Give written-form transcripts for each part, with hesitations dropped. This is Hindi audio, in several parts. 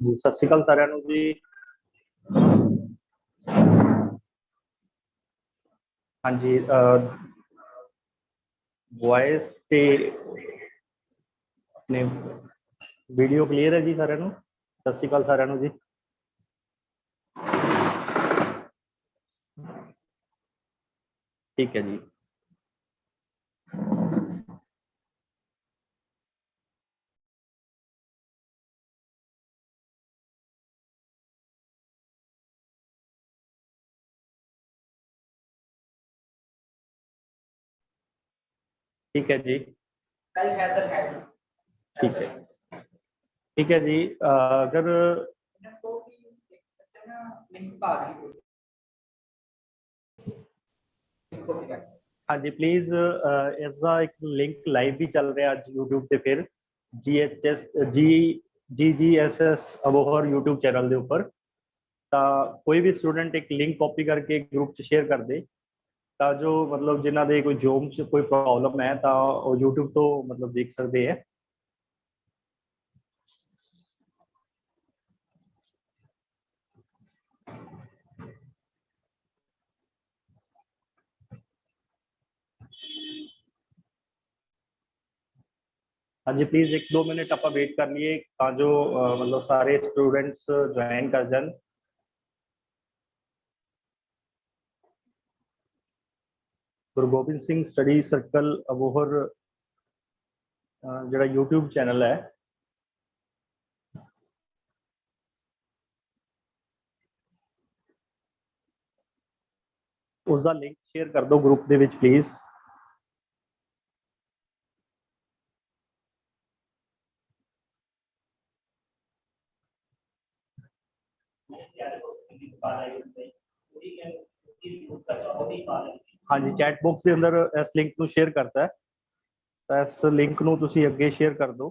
जी सत श्री अकाल सारिਆਂ ਨੂੰ जी। हाँ जी वॉइस ते अपने वीडियो क्लीयर है जी सारिਆਂ ਨੂੰ। सत श्री अकाल सारिਆਂ ਨੂੰ जी। ठीक है जी। ठीक है जी। ठीक है ठीक है जी। अगर हाँ जी प्लीज़ इसका एक लिंक लाइव भी चल रहा है अज यूट्यूब पे फिर GGSS अबोहर यूट्यूब चैनल के उपर। कोई भी स्टूडेंट एक लिंक कॉपी करके ग्रुप च शेयर कर दे तो जो मतलब जिन्हों के कोई जॉब च कोई प्रॉब्लम है तो यूट्यूब तो मतलब देख सकते हैं। हाँ जी प्लीज़ 1-2 मिनट आप वेट कर लिए जो मतलब सारे स्टूडेंट्स ज्वाइन कर जान। गुरु गोबिंद सिंह स्टडी सर्कल अबोहर जो यूट्यूब चैनल है उसका लिंक शेयर कर दो ग्रुप के विच प्लीज़। हाँ जी चैट बॉक्स के अंदर इस लिंक को शेयर करता है तो इस लिंक को तुसी अगे शेयर कर दो।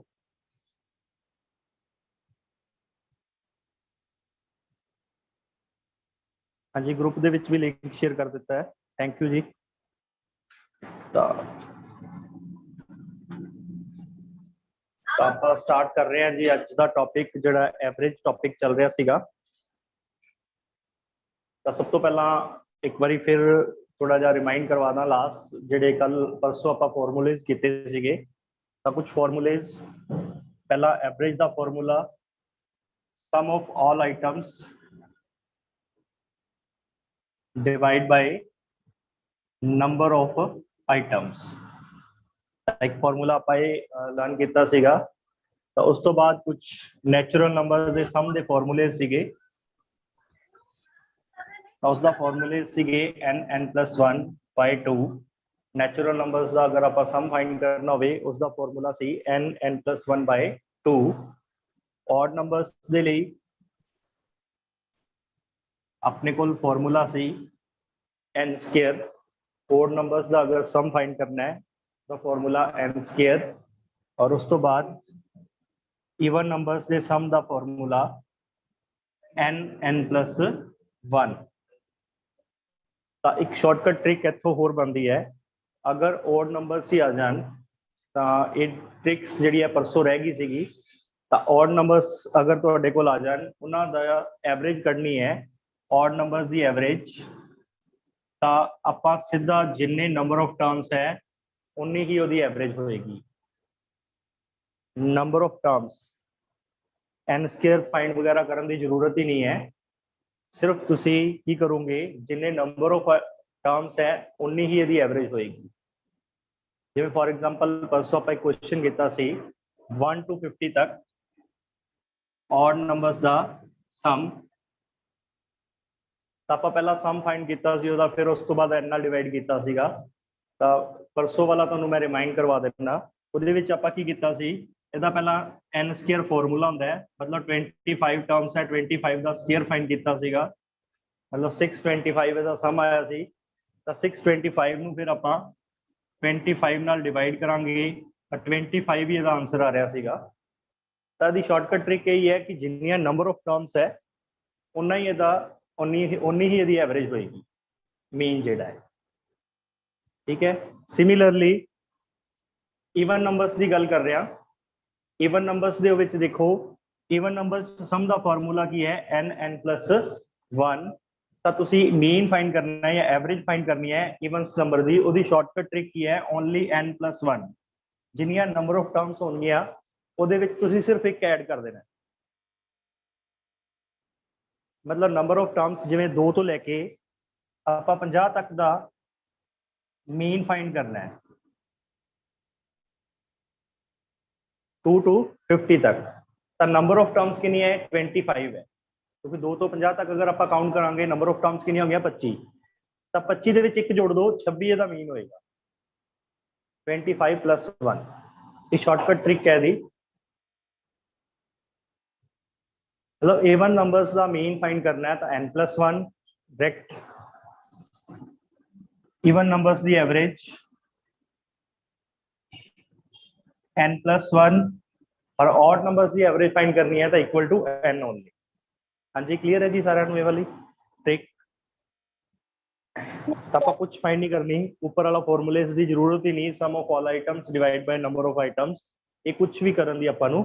हाँ जी ग्रुप के विच भी लिंक शेयर कर दिता है। थैंक यू जी। तो आप स्टार्ट कर रहे हैं जी। अज का टॉपिक जोड़ा एवरेज टॉपिक चल रहा सीगा। तो सब तो पहला एक बारी फिर थोड़ा जा रिमाइंड करवाना लास्ट जेडे कल परसों आप फॉर्मूलेज किए सीगे। तो कुछ फॉर्मूलेज पहला एवरेज का formula some of all items divide by number of items एक फॉर्मूला आप लर्न किया सीगा। तो उस तो बाद कुछ नैचुरल नंबर्स के सम के फॉर्मूले सीगे। तो उसका फॉर्मूले सीगे n+1/2। नैचुरल नंबर्स का अगर आप सम फाइंड करना हो उसका formula C n+1/2। Odd numbers के लिए अपने को formula C n²। Odd numbers का अगर सम फाइंड करना है तो फॉर्मूला n²। और उस तो बाद ईवन नंबर्स के सम का फॉर्मूला n+1। तो एक शॉर्टकट ट्रिक इतों होर बनती है अगर ओड नंबर्स ही आ जान तो ये ट्रिक्स जी परसों रह गई सी। तो ऑड नंबर्स अगर तुहाडे कोल आ जान उन्होंने एवरेज कढ़नी है ऑड नंबर्स की एवरेज। तो आप सीधा जिन्ने नंबर ऑफ टर्म्स है उन्नी ही उसकी एवरेज होएगी। Number of terms n² find वगैरह करने की जरूरत ही नहीं है। सिर्फ तुसी की करोगे जिन्ने नंबर ऑफ टर्म्स है उन्नी ही इसकी एवरेज होएगी। जिवें फॉर एग्जांपल परसों आप एक क्वेश्चन किया 1 to 50 तक ऑड नंबर्स का सम। तो आप पहला सम फाइंड किया फिर उस तो बाद एन नाल डिवाइड किया सीगा। तो परसों वाला तुहानूं मैं रिमाइंड करवा देना। उहदे विच आपां की कीता सी इहदा पहला n² फॉर्मूला हुंदा है मतलब 25 टर्म्स है 25 का स्केयर फाइंड किया सीगा मतलब 625 इहदा सम आया सी। तो 625 नूं फिर आपां 25 नाल डिवाइड करांगे तो 25 ही इहदा आंसर आ रहा सीगा। तो इहदी शॉर्टकट ट्रिक यही है कि जिन्नियां नंबर ऑफ टर्म्स है उन्ना ही इहदा उन्नी ही इहदी एवरेज होएगी मीन जिहड़ा है। ठीक है। सिमिलरली ईवन नंबर्स की गल कर रहे हैं। ईवन नंबर्स दे विच देखो ਈਵਨ ਨੰਬਰਸ ਸਮ ਦਾ ਫਾਰਮੂਲਾ ਕੀ ਹੈ n+1। ਤਾਂ ਤੁਸੀਂ ਮੀਨ ਫਾਈਂਡ ਕਰਨਾ ਹੈ ਜਾਂ ਐਵਰੇਜ ਫਾਈਂਡ ਕਰਨੀ ਹੈ ਈਵਨਸ ਨੰਬਰ ਦੀ, ਉਹਦੀ ਸ਼ਾਰਟਕਟ ਟ੍ਰਿਕ ਕੀ ਹੈ ਓਨਲੀ n+1। ਜਿੰਨੀਆਂ ਨੰਬਰ ਆਫ ਟਰਮਸ ਹੋਣਗੀਆਂ ਉਹਦੇ ਵਿੱਚ ਤੁਸੀਂ ਸਿਰਫ ਇੱਕ ਐਡ ਕਰ ਦੇਣਾ। ਮਤਲਬ ਨੰਬਰ ਆਫ ਟਰਮਸ ਜਿਵੇਂ 2 ਤੋਂ ਲੈ ਕੇ ਆਪਾਂ 50 ਤੱਕ ਦਾ ਮੀਨ ਫਾਈਂਡ ਕਰਨਾ ਹੈ, 2 to 50 तक। तो नंबर ऑफ टर्म्स कितनी है 25 है, क्योंकि 2 तो 50 तक अगर आप काउंट करांगे नंबर ऑफ टर्म्स कितनी हो गया 25। तो 25 ਦੇ ਵਿੱਚ ਇੱਕ जोड़ दो 26 ਇਹਦਾ ਮੀਨ ਹੋਏਗਾ 25 + 1। ਇਹ ਸ਼ਾਰਟਕਟ ਟ੍ਰਿਕ ਹੈ ਦੀ। मतलब A1 नंबर्स ਦਾ ਮੀਨ ਫਾਈਂਡ ਕਰਨਾ ਹੈ ਤਾਂ n+1 डायरेक्ट। इवन नंबर्स ਦੀ एवरेज n+1 और ऑड नंबर्स की एवरेज फाइंड करनी है तो इक्वल टू n ओनली। हाँ जी क्लियर है जी सारा ये वाली ट्रिक। तो आप कुछ फाइंड नहीं करनी, ऊपर वाला फॉर्मूले की जरूरत ही नहीं। Sum of all items divide by number of items, ये कुछ भी करने की आपां नूं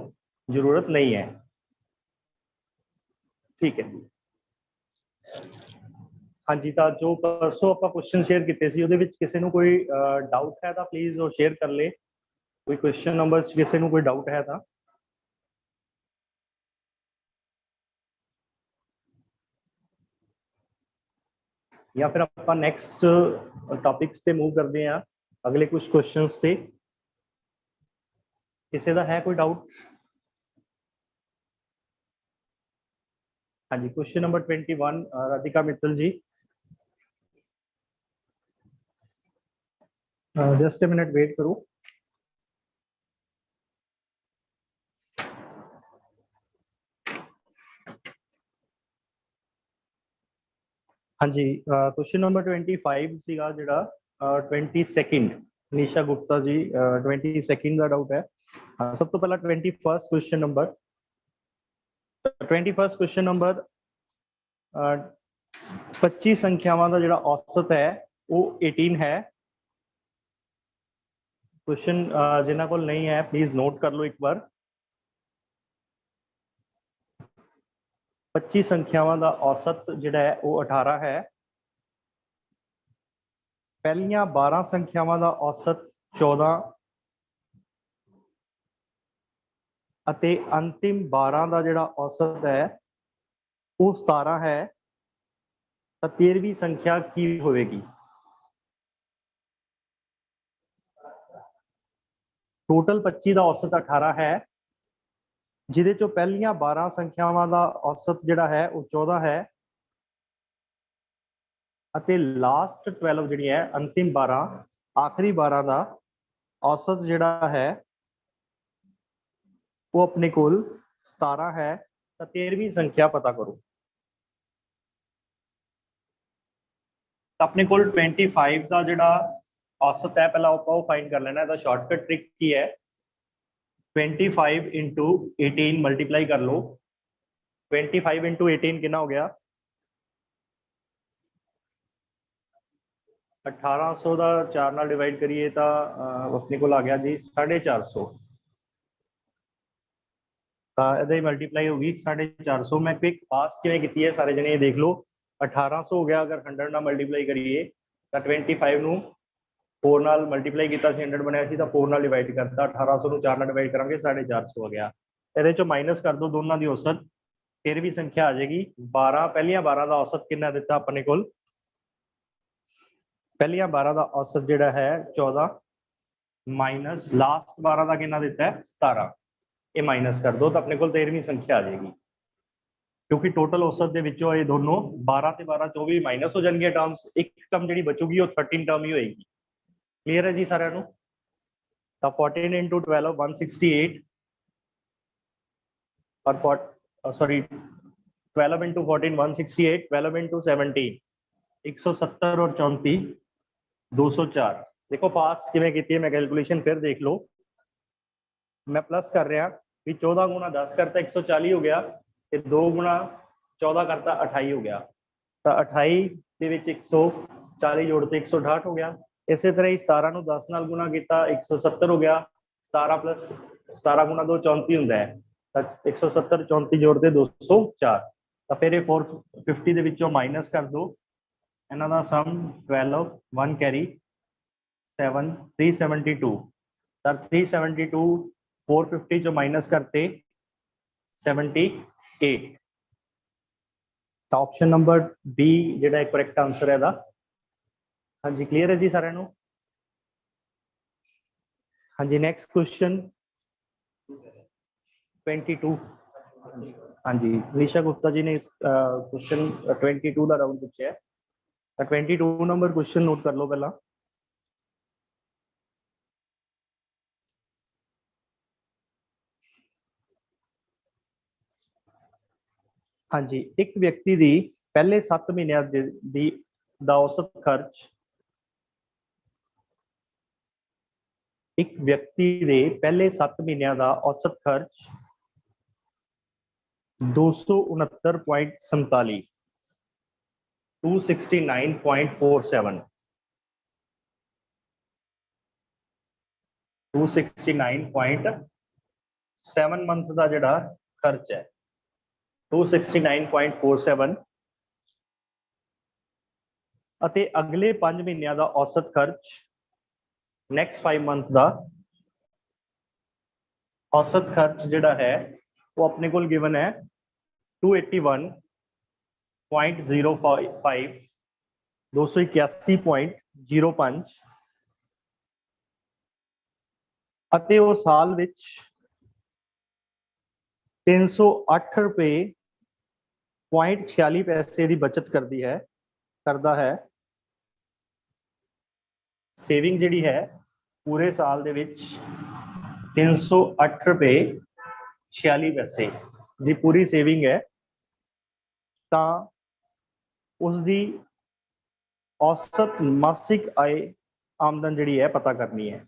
जरूरत नहीं है। ठीक है हाँ जी। तो जो परसों आप क्वेश्चन शेयर किए सी उहदे विच किसी नूं कोई डाउट है तो प्लीज़ वो शेयर कर ले। कोई क्वेश्चन नंबर किसी नूं कोई डाउट है तो या फिर आप नैक्सट टॉपिक्स से मूव करते हैं अगले कुछ क्वेश्चंस से। किसी का है कोई डाउट? हाँ जी question number 21 Radhika Mittal ji. Just a minute wait करो। हाँ जी क्वेश्चन नंबर 25 सीगा जिहड़ा 22 निशा गुप्ता जी 22 का डाउट है। सब तो पहला 21 क्वेश्चन नंबर 25 संख्यावां दा जिहड़ा औसत है वो 18 है। क्वेश्चन जिन्हां कोल नहीं है प्लीज नोट कर लो एक बार। 25 संख्यावां दा औसत जिहड़ा है वो 18 है। पहलियां 12 संख्यावां दा औसत 14 अते अंतिम 12 का जिहड़ा औसत है वो 17 है। तो 13वीं संख्या की होगी? टोटल 25 का औसत 18 है, जिहदे चों पहलियां 12 संख्यावां का औसत जिहड़ा है वो 14 है अते लास्ट 12 जिहड़ी है अंतिम 12 आखिरी 12 का औसत जिहड़ा है वो अपने कोल 17 है। तो 13वीं संख्या पता करो। तो अपने कोल 25 का जिहड़ा औसत है पहला आप फाइंड कर लेना। शॉर्टकट ट्रिक की है 25 × 18 मल्टीप्लाई कर लो। 25 × 18 कितना हो गया 1800 का 4 नाल डिवाइड करिए तो अपने को आ गया जी 450। तो मल्टीप्लाई होगी 450। मैं क्विक फास्ट किवें कीती है सारे जने देख लो। 1800 हो गया अगर 100 नाल मल्टीप्लाई करिए तो 25 नूं 4 नाल मल्टीप्लाई किया 100 बनया सी तो 4 नाल डिवाइड करता। 1800 नूं 4 नाल डिवाइड करांगे 450 आ गया। इहदे चों माइनस कर दो दोनों की औसत, 13वीं संख्या आ जाएगी 12। पहलियां 12 का औसत कितना दिता अपने कोल? पहलियां 12 का औसत जिहड़ा है 14 माइनस लास्ट 12 का कितना दिता है 17। ये माइनस कर दो तो अपने को 13वीं संख्या आ जाएगी, क्योंकि टोटल औसत के विचों ये दोनों 12 ते 12 24 माइनस हो जाएंगे टर्म्स। एक टर्म जी बचूगी वो 13 टर्म ही होएगी। क्लियर है जी सारे नूं? तो 14 × 12 168 और सॉरी 12 × 14 168, 12 × 17 170 और 34 204। देखो फास्ट किवें कीती है मैं कैलकुलेशन फिर देख लो। मैं प्लस कर रहा भी 14 × 10 करता 140 हो गया, 2 × 14 करता 28 हो गया। तो 28 के विच 140 जोड़ते 168 हो गया। इस तरह ही 17 नूं 10 नाल गुणा किया 170 हो गया। 17 + 17 × 2 34 हुंदा है। ਤਾਂ 170 34 ਜੋੜਦੇ 204 ਤਾਂ ਫਿਰ ਇਹ 450 ਦੇ ਵਿੱਚੋਂ ਮਾਈਨਸ ਕਰ ਦਿਓ ਇਹਨਾਂ ਦਾ ਸਮ 12 1 ਕੈਰੀ 7 372 ਤਾਂ 372 450 ਚੋਂ ਮਾਈਨਸ ਕਰਤੇ 78 ਤਾਂ ਆਪਸ਼ਨ ਨੰਬਰ ਬੀ ਜਿਹੜਾ ਕਰੈਕਟ ਆਨਸਰ ਹੈ ਇਹਦਾ। ਹਾਂਜੀ ਕਲੀਅਰ ਹੈ ਜੀ ਸਾਰਿਆਂ ਨੂੰ। ਹਾਂਜੀ ਨੈਕਸਟ ਕੁਐਸਚਨ 22। ਹਾਂਜੀ ਨਿਸ਼ਾ ਗੁप्ता जी ने इस क्वेश्चन 22 ਦਾ ਰਾਊਂਡ ਪੁੱਛਿਆ ਤਾਂ 22 ਨੰਬਰ ਕੁਐਸਚਨ ਨੋਟ ਕਰ ਲਓ ਪਹਿਲਾਂ। ਹਾਂਜੀ ਇੱਕ ਵਿਅਕਤੀ ਦੀ ਪਹਿਲੇ 7 ਮਹੀਨਿਆਂ ਦਾ ਔਸਤ ਖਰਚ ਇੱਕ ਵਿਅਕਤੀ ਦੇ ਪਹਿਲੇ 7 ਮਹੀਨਿਆਂ ਦਾ ਔਸਤ ਖਰਚ 269.47 269.47 269.7 ਮੰਥ ਦਾ ਜਿਹੜਾ ਖਰਚ ਹੈ 269.47 ਅਤੇ ਅਗਲੇ 5 ਮਹੀਨਿਆਂ ਦਾ ਔਸਤ ਖਰਚ ਨੈਕਸਟ 5 ਮੰਥ ਦਾ औसत खर्च ਜਿਹੜਾ ਹੈ ਉਹ ਆਪਣੇ ਕੋਲ ਗਿਵਨ ਹੈ 281.05 281.05 ਅਤੇ ਉਹ ਸਾਲ ਵਿੱਚ 308 ਰੁਪਏ 0.46 ਪੈਸੇ ਦੀ ਬਚਤ ਕਰਦਾ ਹੈ। ਸੇਵਿੰਗ ਜਿਹੜੀ ਹੈ ਪੂਰੇ ਸਾਲ ਦੇ ਵਿੱਚ 308 ਰੁਪਏ 46 ਪੈਸੇ ਦੀ ਪੂਰੀ ਸੇਵਿੰਗ ਹੈ ਤਾਂ ਉਸ ਦੀ ਔਸਤ ਮਾਸਿਕ ਆਮਦਨ ਜਿਹੜੀ ਹੈ ਪਤਾ ਕਰਨੀ ਹੈ।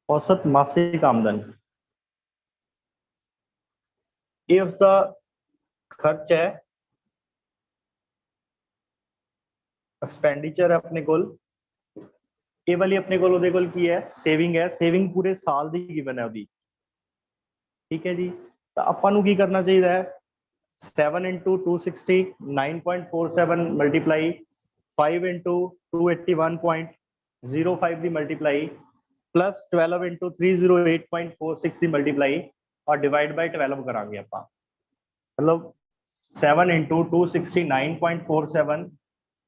औसत मासिक आमदन ये उसका खर्च है एक्सपेंडिचर है अपने कोल ये वाली अपने कोल ओदे कोल की है सेविंग पूरे साल दी गिवन है ओदी ठीक है जी। तो आपां नूं की करना चाहिए है 7 into 260 9.47 मल्टीप्लाई 5 into 281.05 दी मल्टीप्लाई प्लस 12 into 308.46 ਦੀ ਮਲਟੀਪਲਾਈ और डिवाइड बाय 12 करांगे ਆਪਾਂ मतलब 7 into 269.47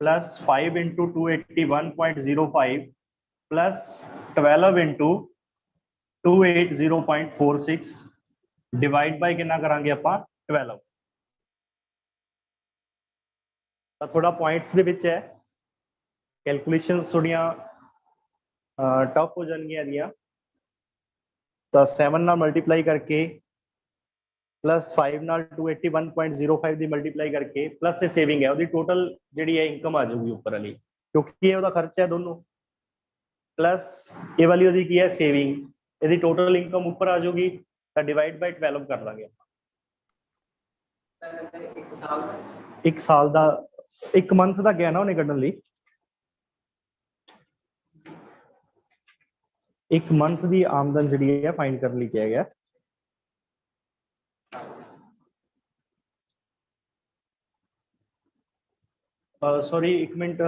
plus 5 into 281.05 plus 12 into 280.46 divide by कितना करांगे ਆਪਾਂ 12 ਤਾਂ ਥੋੜਾ ਪੁਆਇੰਟਸ ਦੇ ਵਿੱਚ ਹੈ ਕੈਲਕੂਲੇਸ਼ਨਸ ਥੋੜੀਆਂ टफ हो जाएगी तो 7 नाल मल्टीप्लाई करके प्लस 5 नाल 281.05 दी मल्टीप्लाई करके प्लस ये सेविंग है उसकी टोटल जी है इनकम आ जाऊगी ऊपर वाली क्योंकि ये खर्चा है दोनों प्लस ये वाली उसकी की है सेविंग यदि टोटल इनकम ऊपर आ जाऊगी तो डिवाइड बाय 12 कर देंगे एक साल का एक मंथ का गया ना उन्हें कढ़न लई एक मंथ की आमदन जी है फाइंड करने लिए किया गया सॉरी एक मिनट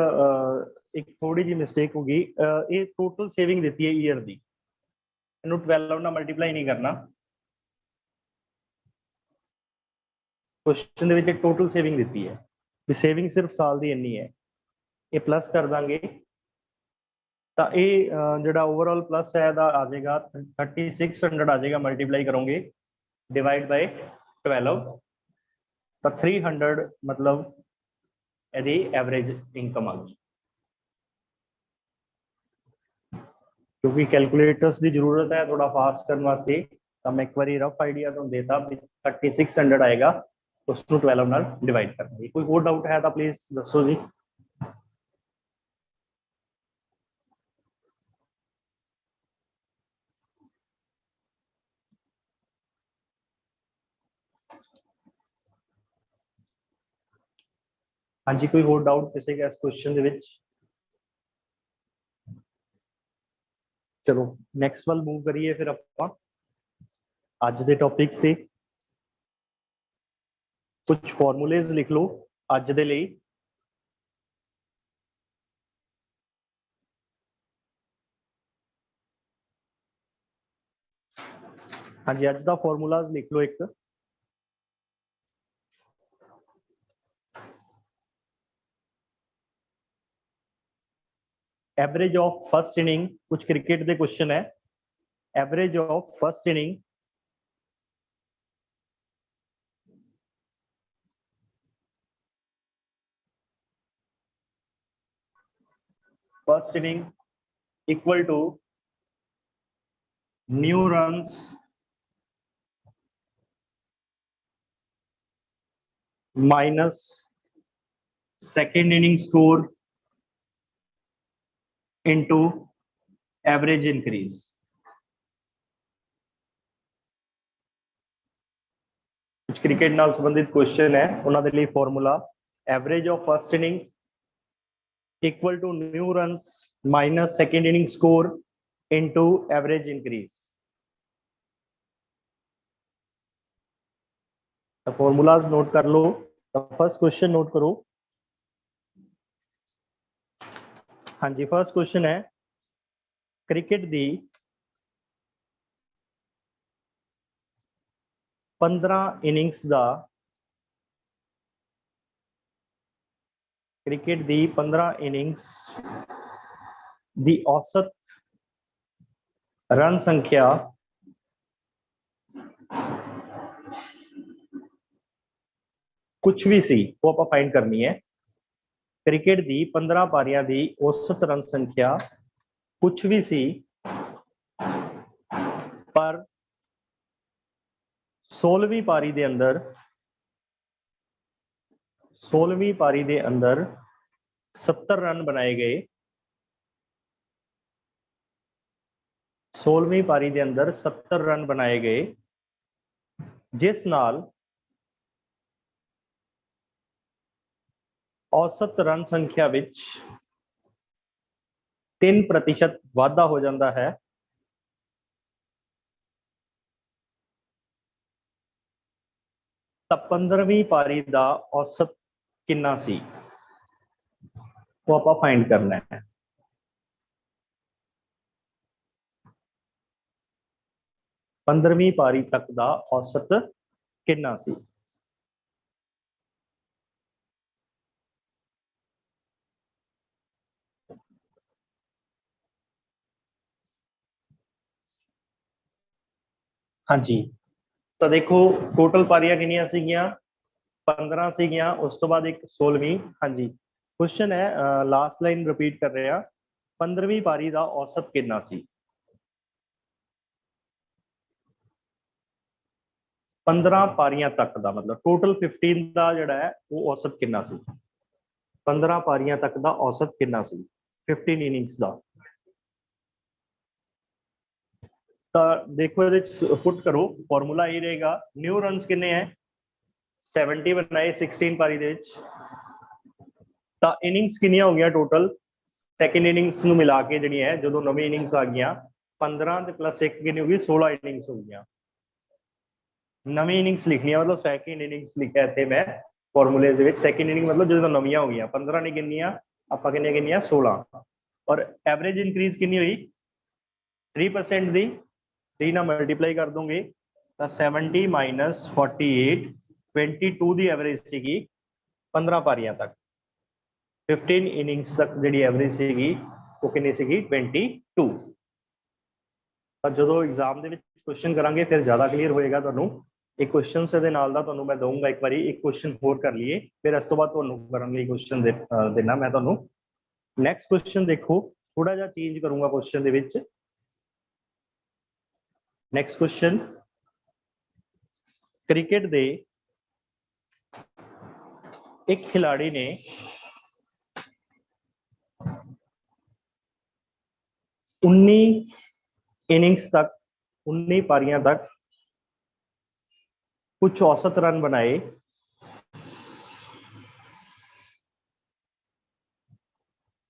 एक थोड़ी जी मिस्टेक होगी ये टोटल सेविंग देती है ईयर की इन्हों 12 ना मल्टीप्लाई नहीं करना क्वेश्चन दे विच टोटल सेविंग देती है भी सेविंग सिर्फ साल की इन्नी है ये प्लस कर देंगे तो ये जोड़ा ओवरऑल प्लस है आ जाएगा 3600 आ जाएगा मल्टीप्लाई करोगे डिवाइड बाय 12 तो 300 मतलब यदि एवरेज इनकम आ गई क्योंकि कैलकुलेटर्स की जरूरत है थोड़ा फास्ट करने वास्ते तो मैं एक बार रफ आइडिया तो देता 3600 आएगा उसको 12 नाल डिवाइड करना कोई और डाउट है तो प्लीज दसो जी। हाँ जी कोई और डाउट किसी का इस क्वेश्चन दे विच चलो नैक्सट वाल मूव करिए फिर आपां अज दे टॉपिक्स ते कुछ फॉर्मूलेज लिख लो अज दे लई। हाँ जी, अज का फॉर्मूलाज लिख लो एक। एवरेज ऑफ फर्स्ट इनिंग, कुछ क्रिकेट के क्वेश्चन है। Average of first inning equal to new runs minus second inning score into average increase. कुछ क्रिकेट नाल संबंधित क्वेश्चन है, उन्होंने लिए formula average of first inning equal to new runs minus second inning score into average increase. Formulas note कर लो। फर्स्ट क्वेश्चन नोट करो। हाँ जी, फर्स्ट क्वेश्चन है क्रिकेट दी 15 इनिंग्स दा क्रिकेट दी 15 इनिंग्स दी औसत रन संख्या कुछ भी सी वो आप फाइंड करनी है। क्रिकेट दी 15 पारियां दी औसत रन संख्या कुछ भी सी पर 16वीं पारी दे अंदर 16वीं पारी दे अंदर 70 रन बनाए गए। 16वीं पारी दे अंदर 70 रन बनाए गए, जिस नाल औसत रन संख्या विच 3% वाधा हो जाता है। तो 15वीं पारी का औसत कितना सी वो आप फाइंड करना है। पंद्रहवीं पारी तक का औसत कितना सी। हाँ जी, तो देखो टोटल पारियां किनिया सीगियां 15 सीगियां, उस तो बाद एक 16वीं। हाँ जी, क्वेश्चन है लास्ट लाइन रिपीट कर रहे हैं, 15वीं पारी का औसत कितना सी। 15 पारियां तक का मतलब टोटल 15 का जड़ा है वो औसत कितना सी। 15 पारियां तक का औसत कितना सी 15 इनिंग्स का। तो देखो ये पुट करो, फॉर्मूला ही रहेगा न्यू रन्स किन्ने हैं 70 बनाए 16 पारी दे विच। तो इनिंग्स किनिया हो गया टोटल सैकेंड इनिंग्स ਨੂੰ ਮਿਲਾ ਕੇ ਜਿਹੜੀ ਹੈ ਜਦੋਂ ਨਵੀਂ ਇਨਿੰਗਸ ਆ ਗਈਆਂ 15 ਤੇ ਪਲੱਸ 1 ਕਿੰਨੀ ਹੋ ਗਈ 16 ਇਨਿੰਗਸ ਹੋ ਗਈਆਂ। ਨਵੀਂ ਇਨਿੰਗਸ ਲਿਖਣੀ ਹੈ मतलब ਸੈਕਿੰਡ ਇਨਿੰਗਸ ਲਿਖਿਆ ਇੱਥੇ ਮੈਂ ਫਾਰਮੂਲੇ ਦੇ ਵਿੱਚ ਸੈਕਿੰਡ ਇਨਿੰਗ मतलब ਜਦੋਂ ਨਵੀਆਂ ਹੋ ਗਈਆਂ 15 ਨਹੀਂ ਕਿੰਨੀਆਂ ਆਪਾਂ ਕਿੰਨੀਆਂ ਕਿੰਨੀਆਂ 16 ਔਰ ਐਵਰੇਜ ਇਨਕਰੀਜ਼ ਕਿੰਨੀ ਹੋਈ 3% ਦੀ 3 ਨਾਲ ਮਲਟੀਪਲਾਈ ਕਰ ਦੋਗੇ ਤਾਂ 70 ਮਾਈਨਸ 48 22 ਦੀ ਐਵਰੇਜ ਸੀਗੀ 15 ਪਾਰੀਆਂ ਤੱਕ। 15 इनिंग्स तक जी एवरेज सी वो कितनी सी 22। तो जो एग्जाम के क्वेश्चन करांगे फिर ज़्यादा क्लीयर होएगा तुहानू। एक क्वेश्चन से मैं दूंगा एक बार एक क्वेश्चन होर कर लिए फिर इस तो बाद करांगे क्वेश्चन देना मैं तुहानू। नैक्सट क्वेश्चन देखो थोड़ा जा चेंज करूंगा क्वेश्चन के। नैक्सट क्वेश्चन क्रिकेट दे एक खिलाड़ी ने 19 इनिंग्स तक 19 पारियां तक कुछ औसत रन बनाए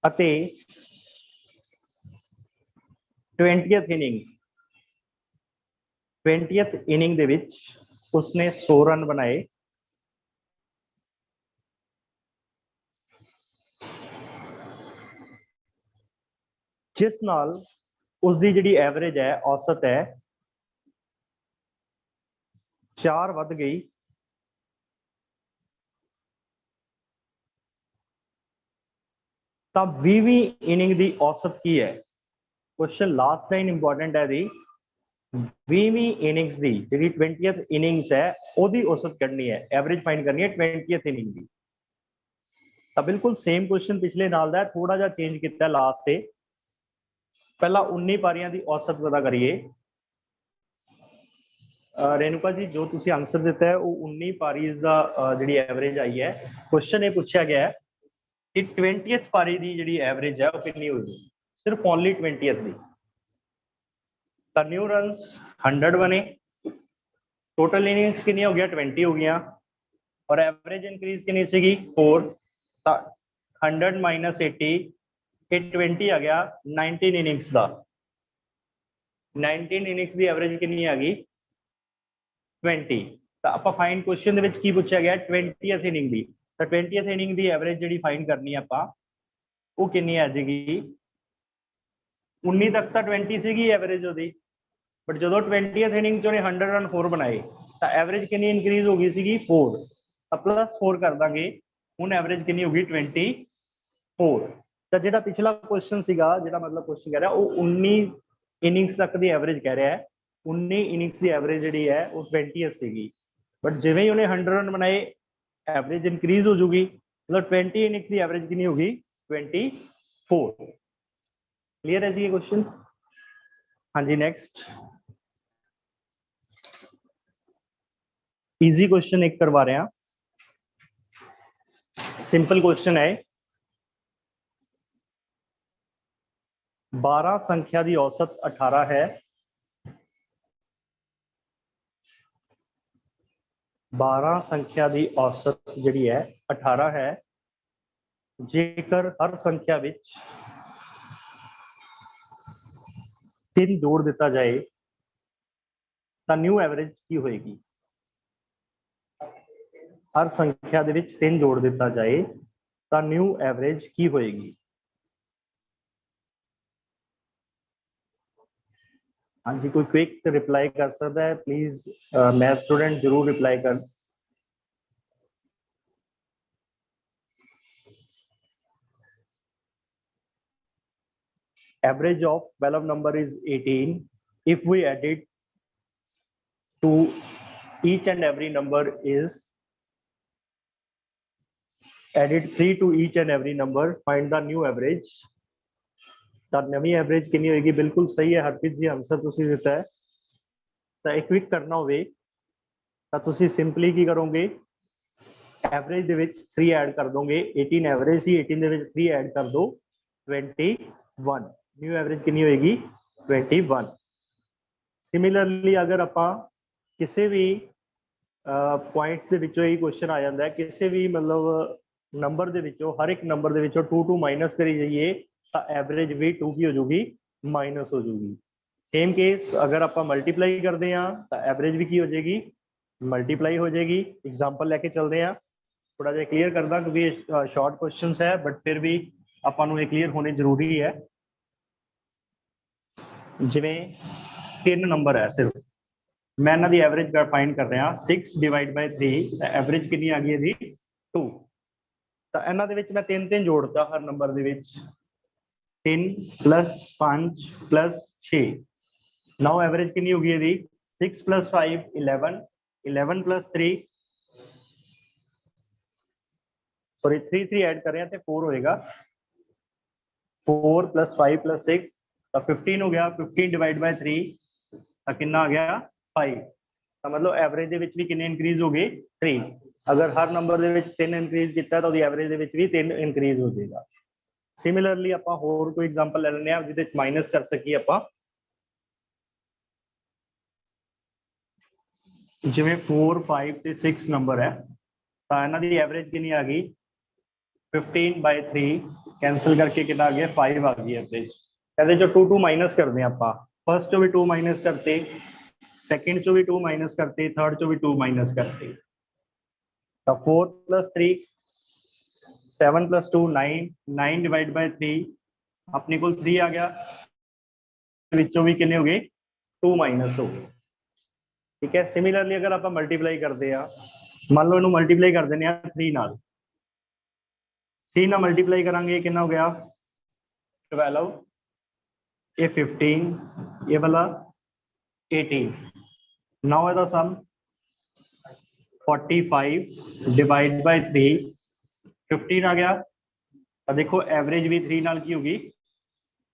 अते 20th इनिंग दे विच उसने 100 रन बनाए जिस नाल उसकी जिहड़ी एवरेज है औसत है 4 वध गई तो 20वीं इनिंग की औसत की है। क्वेश्चन लास्ट लाइन इंपॉर्टेंट है दी 20वीं इनिंग्स की जी 20th इनिंग्स है ओदी औसत करनी है, एवरेज फाइंड करनी है 20th इनिंग की। तो बिल्कुल सेम क्वेश्चन पिछले नाल दा थोड़ा जा चेंज किया लास्ट से। पहला 19 पारियां की औसत पता करिए। रेणुका जी जो तुसी आंसर दिता है वो 19 पारीज का जी एवरेज आई है। क्वेश्चन ये पूछा गया है कि 20th पारी की जी एवरेज है वो कितनी होगी, सिर्फ ओनली 20th की। तो न्यू रन्स 100 बने, टोटल इनिंग्स कितनी हो गया 20 हो गया, और एवरेज इंक्रीज कितनी सी 4। 100 माइनस 80 के 20 आ गया 19 इनिंग्स का। 19 इनिंग्स की एवरेज कितनी आ गई 20। तो आप फाइंड क्वेश्चन की पूछा गया 20th इनिंग की। तो 20th इनिंग की एवरेज जी फाइंड करनी है आप वो कितनी आ जाएगी 19 तक तो 20 सी एवरेज वो, बट जो 20th इनिंग चो 100 रन 4 बनाए तो एवरेज कितनी इंक्रीज हो गई सी 4। तो प्लस 4 कर देंगे हूँ एवरेज कितनी होगी 24। तो जो पिछला क्वेश्चन जो मतलब क्वेश्चन कह रहा है वो 19 इनिंग्स तक की एवरेज कह रहा है। 19 इनिंग्स की एवरेज जी है वो 20th सी, बट जिमें ही उन्हें 100 रन बनाए एवरेज इंक्रीज हो जूगी, मतलब 20 इनिंग्स की एवरेज कितनी होगी 24। क्लियर है जी ये क्वेश्चन। हाँ जी नेक्स्ट इजी क्वेश्चन एक करवा रहे हैं, सिंपल क्वेश्चन है। 12 संख्या की औसत 18 है, 12 संख्या की औसत जी है 18 है, जेकर हर संख्या विच 3 जोड़ दिता जाए तो न्यू एवरेज की होएगी। हर संख्या दे विच 3 जोड़ दिता जाए तो न्यू एवरेज की होएगी। हाँ जी कोई क्विक रिप्लाई कर सकता है प्लीज, मैं स्टूडेंट जरूर रिप्लाई कर। Average of 12 number is 18 if we add it to each and every number is added 3 to each and every number, find the new average। तो नवी एवरेज कितनी होगी, बिल्कुल सही है हरप्रीत जी आंसर तुसी दिता है। तो एक क्विक करना होवे तो तुसी सिंपली की करोगे एवरेज दे विच 3 ऐड कर दोगे, 18 एवरेज ही 18 दे विच 3 ऐड कर दो 21, न्यू एवरेज कितनी होगी 21। सिमिलरली अगर आप किसी भी पॉइंट्स दे विचों ही क्वेश्चन आ जाता है, किसी भी मतलब नंबर दे विचों हर एक नंबर दे विचों 2 माइनस करी जाइए तो एवरेज भी 2 की हो जाएगी माइनस हो जाएगी। सेम केस अगर आप मल्टीप्लाई करते हैं तो एवरेज भी की हो जाएगी मल्टीप्लाई हो जाएगी। एग्जाम्पल लेके चलते हैं, थोड़ा जा क्लियर करदा क्योंकि शॉर्ट क्वेश्चन है बट फिर भी आपको ये क्लियर होने जरूरी है। जिमें 3 नंबर है सिर्फ, मैं इन्हों की एवरेज फाइंड कर रहा 6 डिवाइड बाय 3, एवरेज कितनी आ गई है 2। तो इन्हों मैं 3 जोड़ता हर number 3 plus 5 plus 6, now average कितनी होगी यदि 6 प्लस 5 11, 11 प्लस 3 सॉरी 3 3 ऐड कर रहे हैं तो 4 होएगा, 4 प्लस 5 प्लस 6 तो 15 हो गया, 15 डिवाइड बाय 3 तो कितना आ गया 5। तो मतलब एवरेज दे विच भी कितने इंक्रीज हो गए 3। अगर हर नंबर दे विच 3 इंक्रीज किया तो एवरेज दे विच भी 3 इंक्रीज हो जाएगा। सिमिलरली आप होर कोई एग्जांपल ले लेने जिहदे माइनस कर सकी आप, जिवें 4 5 ते 6 नंबर है तो इन्हां दी एवरेज कितनी आ गई 15 बाय 3 कैंसल करके कितना आ गया 5 आ गई एवरेज। कहते जो 2 2 माइनस करते हैं आप, फर्स्ट चो भी 2 माइनस करते, सेकंड चो भी 2 माइनस करते, थर्ड चो भी 2 माइनस करते। तो 4 प्लस 3 7 प्लस 2 9, 9 डिवाइड बाय 3 अपने को 3 आ गया, विचों भी कितने हो गए 2 माइनस हो गए। ठीक है, सिमिलरली अगर आप मल्टीप्लाई करते हैं, मान लो इन्हों मल्टीप्लाई कर देने 3 नाल, 3 ना मल्टीप्लाई करांगे कितना हो गया 12, ये 15, ये वाला 18, नाउ ਇਹਦਾ सम 45 डिवाइड बाय 3, 15 आ गया। तो देखो एवरेज भी 3 नाल की होगी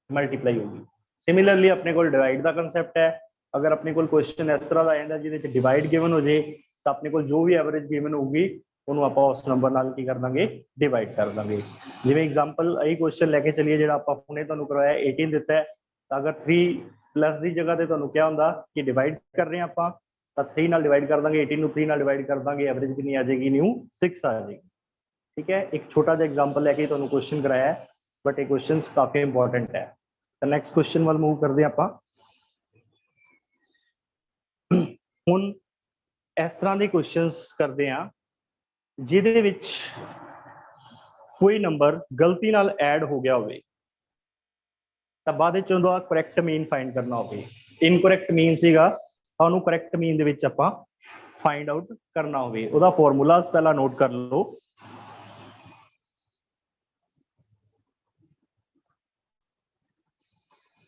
मल्टीप्लाई होगी। सिमिलरली अपने को डिवाइड का कंसैप्ट है, अगर अपने को क्वेश्चन इस तरह का आंदा जिहदे च डिवाइड गिवन हो जाए तो अपने को जो भी एवरेज गिवन होगी ਉਹਨੂੰ ਆਪਾਂ उस नंबर नाल की कर देंगे डिवाइड कर देंगे। जिवें एग्जांपल यही क्वेश्चन लेके चलिए जो आप हुणे तुहानूं करवाया 18 दिता है, तो अगर 3 प्लस की जगह ते तुहानूं क्या हुंदा कि डिवाइड कर रहे हैं आप, तो 3 नाल डिवाइड कर देंगे, 18 3 नाल डिवाइड कर देंगे, एवरेज कितनी आ जाएगी न्यू 6 आ जाएगी। ठीक है, एक छोटा सा एग्जांपल लेके तुहानूं क्वेश्चन कराया है, बट ये क्वेश्चन काफी इंपॉर्टेंट है। तो नेक्स्ट क्वेश्चन वाल मूव करते हैं आप। हुण इस तरह के क्वेश्चंस करते हैं जिहदे विच कोई नंबर गलती नाल ऐड हो गया होवे, तो बाद विच उहदा करैक्ट मीन फाइंड करना होवे। इनकरैक्ट मीन सीगा, उहनूं करैक्ट मीन दे विच आपां फाइंड आउट करना होवे। उहदा फॉर्मूलाज पहला नोट कर लो।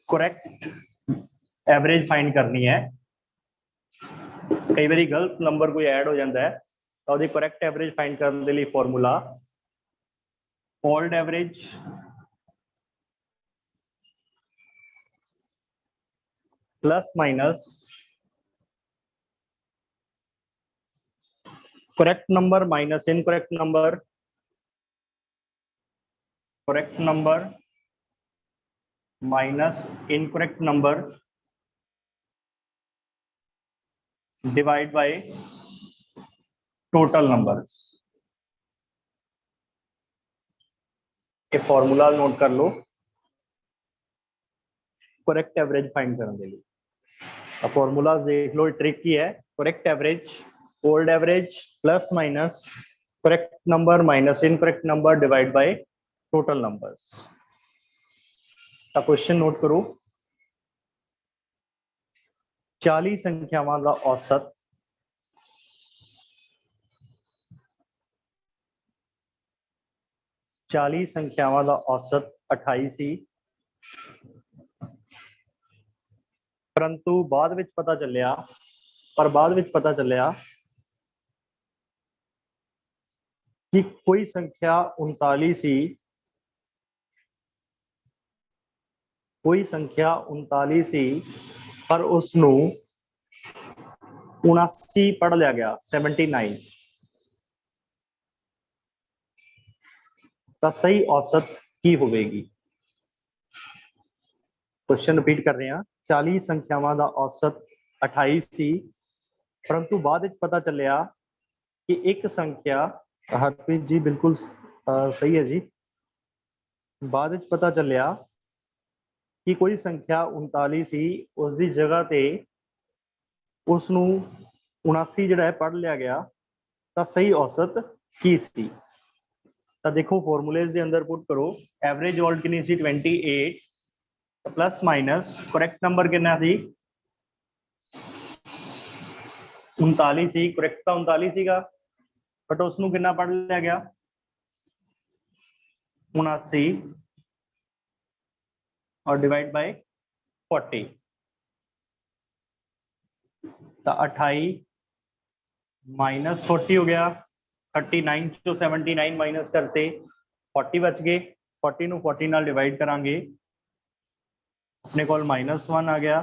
करैक्ट एवरेज फाइंड करनी है, कई बार गलत नंबर कोई ऐड हो जाता है तो उसकी करैक्ट एवरेज फाइंड करने के लिए formula old average plus minus correct number minus incorrect number, correct number minus incorrect number divide by total number. ये फॉर्मूला नोट कर लो करेक्ट एवरेज फाइंड करने के लिए। अब फॉर्मूला देख लो, ट्रिक की है। Correct average old average plus minus correct number minus incorrect number divide by total numbers. तो क्वेश्चन नोट करो, 40 संख्यावां का औसत 40 संख्यावां का औसत 28 सी, परंतु बाद विच पता चलिया कि कोई संख्या 39 सी, कोई संख्या 39 सी पर उसनू 79 पढ़ लिया गया 79, तो सही औसत की होगी। क्वेश्चन रिपीट कर रहे हैं, 40 संख्यावां का औसत 28 सी, परंतु बाद विच पता चलिया कि एक संख्या, हरप्रीत जी बिल्कुल सही है जी, बाद विच पता चलिया कि कोई संख्या 39 सी, उसकी जगह ते उसनू 79 जिहड़ा है पढ़ लिया गया, तो सही औसत की सी। तो देखो फॉर्मूलेज के अंदर पुट करो, एवरेज वोल्ट कितनी सी 28 प्लस माइनस करेक्ट नंबर कितना सी 39 सी, करेक्ट तो 39 सीगा, बट उसनू कितना पढ़ लिया गया 79 और डिवाइड बाय 40, तो 28 माइनस 40 हो गया, 39 जो 79 माइनस करते 40 बच गए, 40 नू 40 नाल डिवाइड करांगे, अपने को -1 आ गया,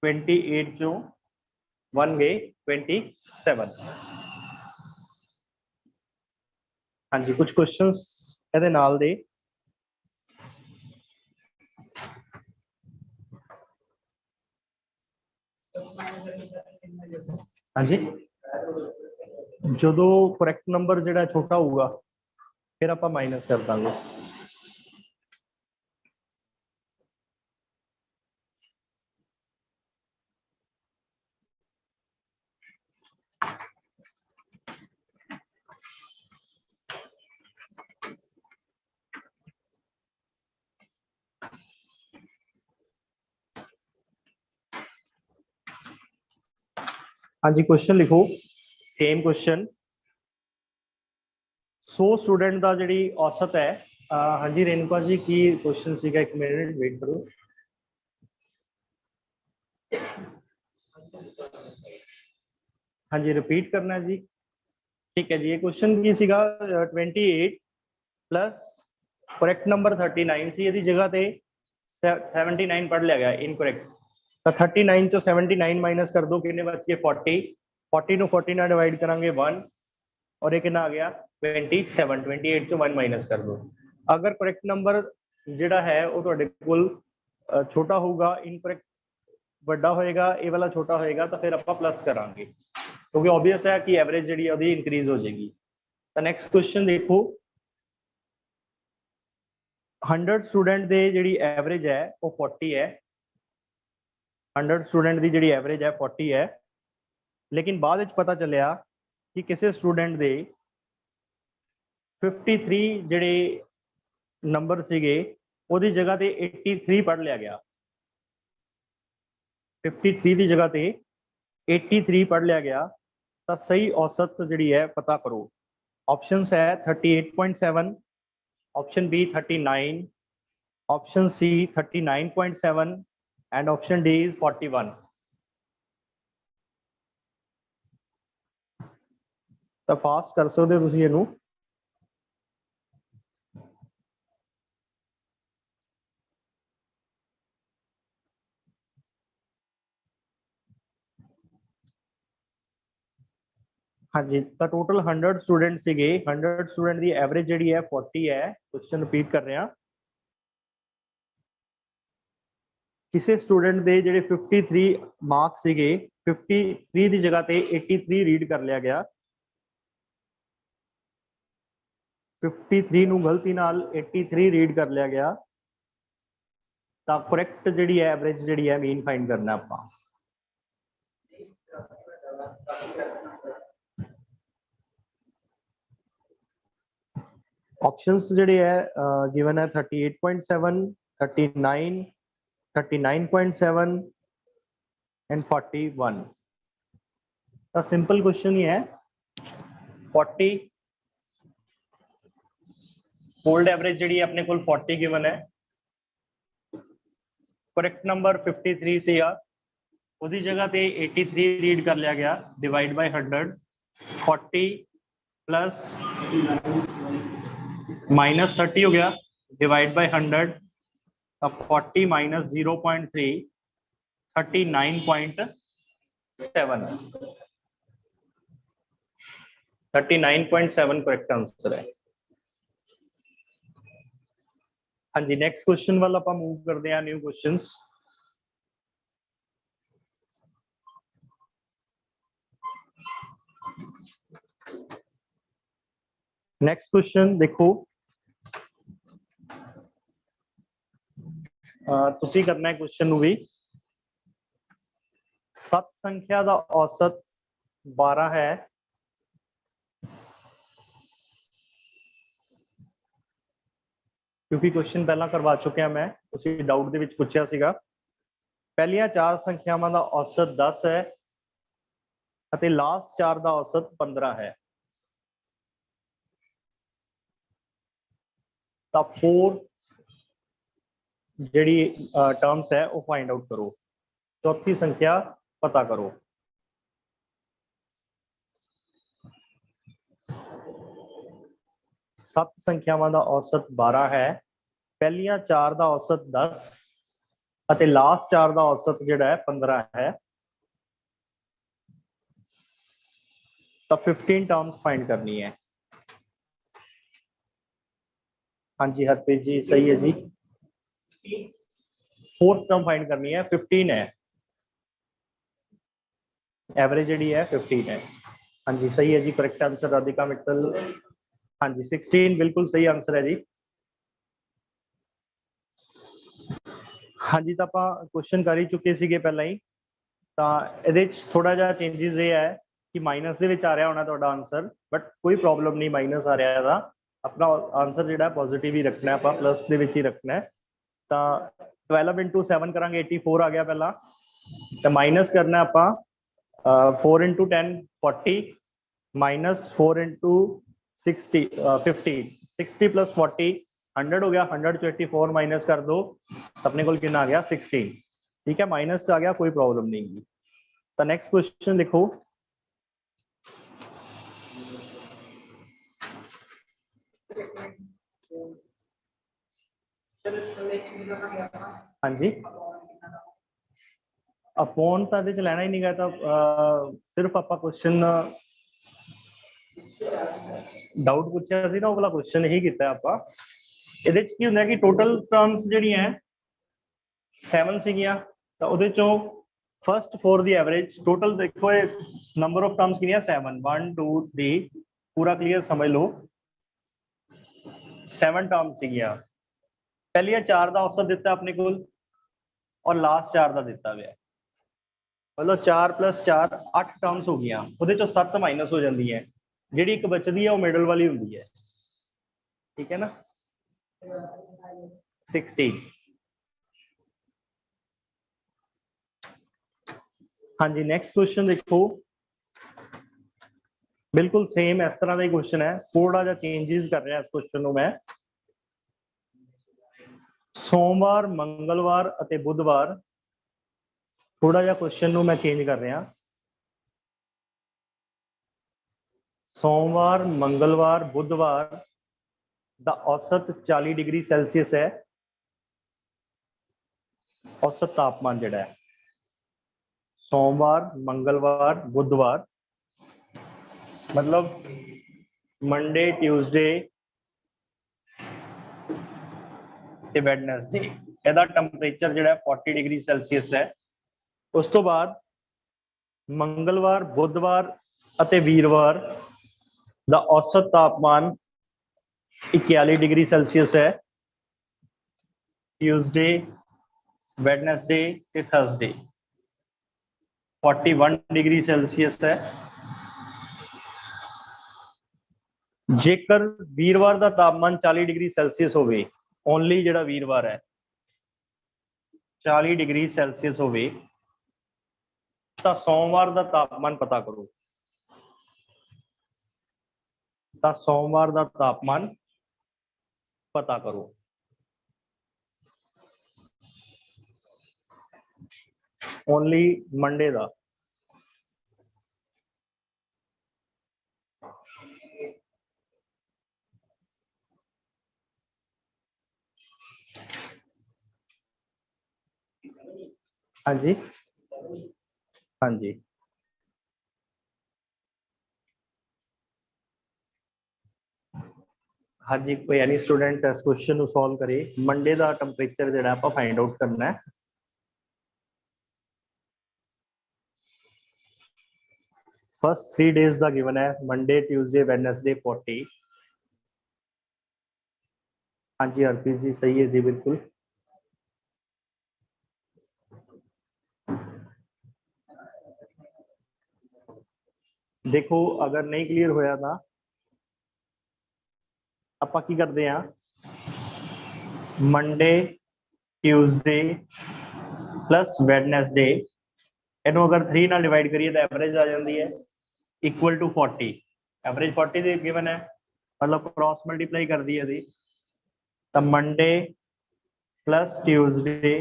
28 जो 1 गए 27। हाँ जी, कुछ क्वेश्चंस ਇਹਦੇ ਨਾਲ ਦੇ। हाँ जी, जो करैक्ट नंबर जो छोटा होगा फिर आप माइनस कर देंगे। हाँ जी क्वेश्चन लिखो सेम क्वेश्चन 100 स्टूडेंट का जी औसत है हाँ जी रेणुका जी की क्वेश्चन सीगा एक मिनट वेट करो हाँ जी रिपीट करना है जी ठीक है जी ये क्वेश्चन की सीगा 28 प्लस करेक्ट नंबर 39 सी यदि जगह पे 79 पढ़ लिया गया इनकरेक्ट तो 39 चो 79 माइनस कर दो कितने बच गए 40 40 ਨੂੰ 40 ਨਾਲ डिवाइड करांगे 1 और ये कितना आ गया 27 28 चो 1 माइनस कर दो अगर करेक्ट नंबर ਜਿਹੜਾ है वो ਤੁਹਾਡੇ ਕੋਲ छोटा होगा इनकरेक्ट ਵੱਡਾ ਹੋਏਗਾ ਇਹ ਵਾਲਾ ਛੋਟਾ ਹੋਏਗਾ ਤਾਂ ਫਿਰ ਆਪਾਂ ਪਲੱਸ ਕਰਾਂਗੇ क्योंकि ऑब्वियस है कि एवरेज ਜਿਹੜੀ ਉਹਦੀ इंक्रीज हो जाएगी ਤਾਂ ਨੈਕਸਟ ਕੁਐਸਚਨ ਦੇਖੋ 100 स्टूडेंट ਦੀ ਜਿਹੜੀ ਐਵਰੇਜ ਹੈ ਉਹ 40 ਹੈ 100 स्टूडेंट ਦੀ ਜਿਹੜੀ ਐਵਰੇਜ ਹੈ 40 ਹੈ लेकिन बाद ਵਿੱਚ ਪਤਾ ਚੱਲਿਆ कि ਕਿਸੇ स्टूडेंट ਦੇ 53 ਜਿਹੜੇ नंबर ਸੀਗੇ ਉਹਦੀ ਜਗ੍ਹਾ ਤੇ 83 ਪੜ ਲਿਆ ਗਿਆ 53 ਦੀ ਜਗ੍ਹਾ ਤੇ 83 ਪੜ ਲਿਆ ਗਿਆ ਤਾਂ ਸਹੀ औसत ਜਿਹੜੀ ਹੈ ਪਤਾ ਕਰੋ ऑप्शंस है 38.7 option B 39 option C 39.7 and option D is 41 ਤਾਂ ਫਾਸਟ ਕਰ ਸਕਦੇ ਹੋ ਤੁਸੀਂ ਇਹਨੂੰ हाँ जी तो टोटल 100 स्टूडेंट सीगे 100 स्टूडेंट की एवरेज जी है 40 है क्वेश्चन रिपीट कर रहे हैं किसी स्टूडेंट के जो 53 मार्क्स सीगे 53 की जगह पे 83 रीड कर लिया गया 53 नू गलती नाल 83 रीड कर लिया गया तो करेक्ट जी है एवरेज जी है मीन फाइंड करना आप ऑप्शंस ਜਿਹੜੇ है गिवन है 38.7 39 39.7 एंड 41 तो सिंपल क्वेश्चन ही है 40 ओल्ड एवरेज जी अपने को 40 गिवन है करेक्ट नंबर 53 से यार उसकी जगह पे 83 रीड कर लिया गया डिवाइड बाय 100 40 प्लस माइनस 30 हो गया डिवाइड बाय 100 अब 40 माइनस 0.3 39.7 39.7 करेक्ट आंसर है हाँ जी नेक्स्ट क्वेश्चन वाला आप मूव करते हैं न्यू क्वेश्चंस नेक्स्ट क्वेश्चन देखो तुसी करना है क्वेश्चन भी 7 संख्या का औसत 12 है क्योंकि क्वेश्चन पहला करवा चुके हैं मैं उसी डाउट दे विच पूछा सीगा पहलियां 4 संख्यावां का औसत 10 है अते लास्ट 4 का औसत 15 है तो 4 जी टर्म्स है वो फाइंड आउट करो चौथी संख्या पता करो सत संख्यावां का औसत 12 है पहलियां 4 का औसत 10 अते लास्ट 4 का औसत जिहड़ा है 15 है तो 15 टर्म्स फाइंड करनी है हाँ जी हरप्रीत जी सही है जी फोर्थ टर्म फाइंड करनी है 15 है एवरेज जी है 15 है हाँ जी सही है जी करेक्ट आंसर राधिका मित्तल हाँ जी 16 बिल्कुल सही आंसर है जी हाँ जी तो आप क्वेश्चन कर ही चुके थे पहला ही तो ये थोड़ा जहा चेंजिज ये है कि माइनस के आ रहा होना तो आंसर बट कोई प्रॉब्लम नहीं माइनस आ रहा था अपना आंसर जो पॉजिटिव ही रखना है आप प्लस के ही रखना है तो 12 into 7 करा 84 आ गया पहला तो माइनस करना आप 4 इंटू 10 40 माइनस 4 इंटू 60 50 60 प्लस 40 100 हो गया 100 चो 84 माइनस कर दो अपने को कितना आ गया 16 ठीक है माइनस आ गया कोई प्रॉब्लम नहीं। तो नेक्स्ट क्वेश्चन लिखो हाँ जी अपॉन तो ਇਹਦੇ ਚ ਲੈਣਾ ਹੀ ਨਹੀਂ ਗਾ ਤਾਂ ਸਿਰਫ ਆਪਾਂ ਕੁਐਸਚਨ ਡਾਊਟ ਪੁੱਛਿਆ ਸੀ ਨਾ ਉਹ ਵਾਲਾ ਕੁਐਸਚਨ ਹੀ ਕੀਤਾ ਆਪਾਂ ਇਹਦੇ ਚ ਕੀ ਹੁੰਦਾ ਕਿ ਟੋਟਲ ਟਰਮਸ ਜਿਹੜੀਆਂ 7 ਸੀਗੀਆਂ ਤਾਂ ਉਹਦੇ ਚੋਂ फर्स्ट 4 ਦੀ ਐਵਰੇਜ टोटल देखो ये नंबर ऑफ टर्म्स कितनी है 7 1 2 3 पूरा क्लियर समझ लो 7 टर्म्स ਸੀਗੀਆਂ ਪਹਿਲੀਆਂ 4 ਦਾ ਔਸਤ ਦਿੱਤਾ ਆਪਣੇ ਕੋਲ और लास्ट 4 ਦਾ ਦਿੱਤਾ ਹੋਇਆ मतलब 4 + 4 8 टर्म्स हो गई ਉਹਦੇ ਚੋਂ 7 ਮਾਈਨਸ ਹੋ ਜਾਂਦੀ ਹੈ ਜਿਹੜੀ ਇੱਕ ਬਚਦੀ ਹੈ ਉਹ ਮਿਡਲ ਵਾਲੀ ਹੁੰਦੀ ਹੈ ਠੀਕ ਹੈ ਨਾ 16 हाँ जी नेक्स्ट क्वेश्चन देखो बिल्कुल सेम इस तरह का ही क्वेश्चन है थोड़ा जा चेंजेस कर रहा इस क्वेश्चन को मैं सोमवार मंगलवार और बुधवार थोड़ा जा क्वेश्चन मैं चेंज कर रहा सोमवार मंगलवार बुधवार दा औसत 40 डिग्री सेल्सियस है औसत तापमान जिहड़ा है सोमवार मंगलवार बुधवार मतलब मंडे ट्यूसडे ते वैडनेसडे ਇਹਦਾ ਟੈਂਪਰੇਚਰ ਜਿਹੜਾ 40 डिग्री सेल्सियस है उस तो बाद मंगलवार बुधवार ਅਤੇ ਵੀਰਵਾਰ ਦਾ औसत तापमान 41 डिग्री सेल्सियस है ट्यूसडे वैडनेसडे ते थर्सडे 41 डिग्री सेल्सियस है जेकर वीरवार का तापमान 40 डिग्री सेल्सियस होवे ओनली जिहड़ा वीरवार है 40 डिग्री सेल्सियस होवे तो सोमवार का तापमान पता करो तो सोमवार का तापमान पता करो ओनली मंडे का हाँ जी हाँ जी हाँ जी कोई एनी स्टूडेंट इस क्वेश्चन सॉल्व करे मंडे का टैंपरेचर जो आप फाइंड आउट करना है फर्स्ट 3 डेज का गिवन है मंडे ट्यूसडे वेडनेसडे 40 हाँ जी हरप्रीत जी सही है जी बिल्कुल देखो अगर नहीं क्लियर होया था ਆਪਾਂ ਕੀ ਕਰਦੇ ਆ मंडे ट्यूसडे प्लस वेडनेसडे ਇਹਨੂੰ अगर 3 ਨਾਲ डिवाइड करिए तो एवरेज आ जाती है इक्वल टू 40 एवरेज 40 ਦੇ गिवन है मतलब क्रॉस मल्टीप्लाई कर दी है तो Monday plus Tuesday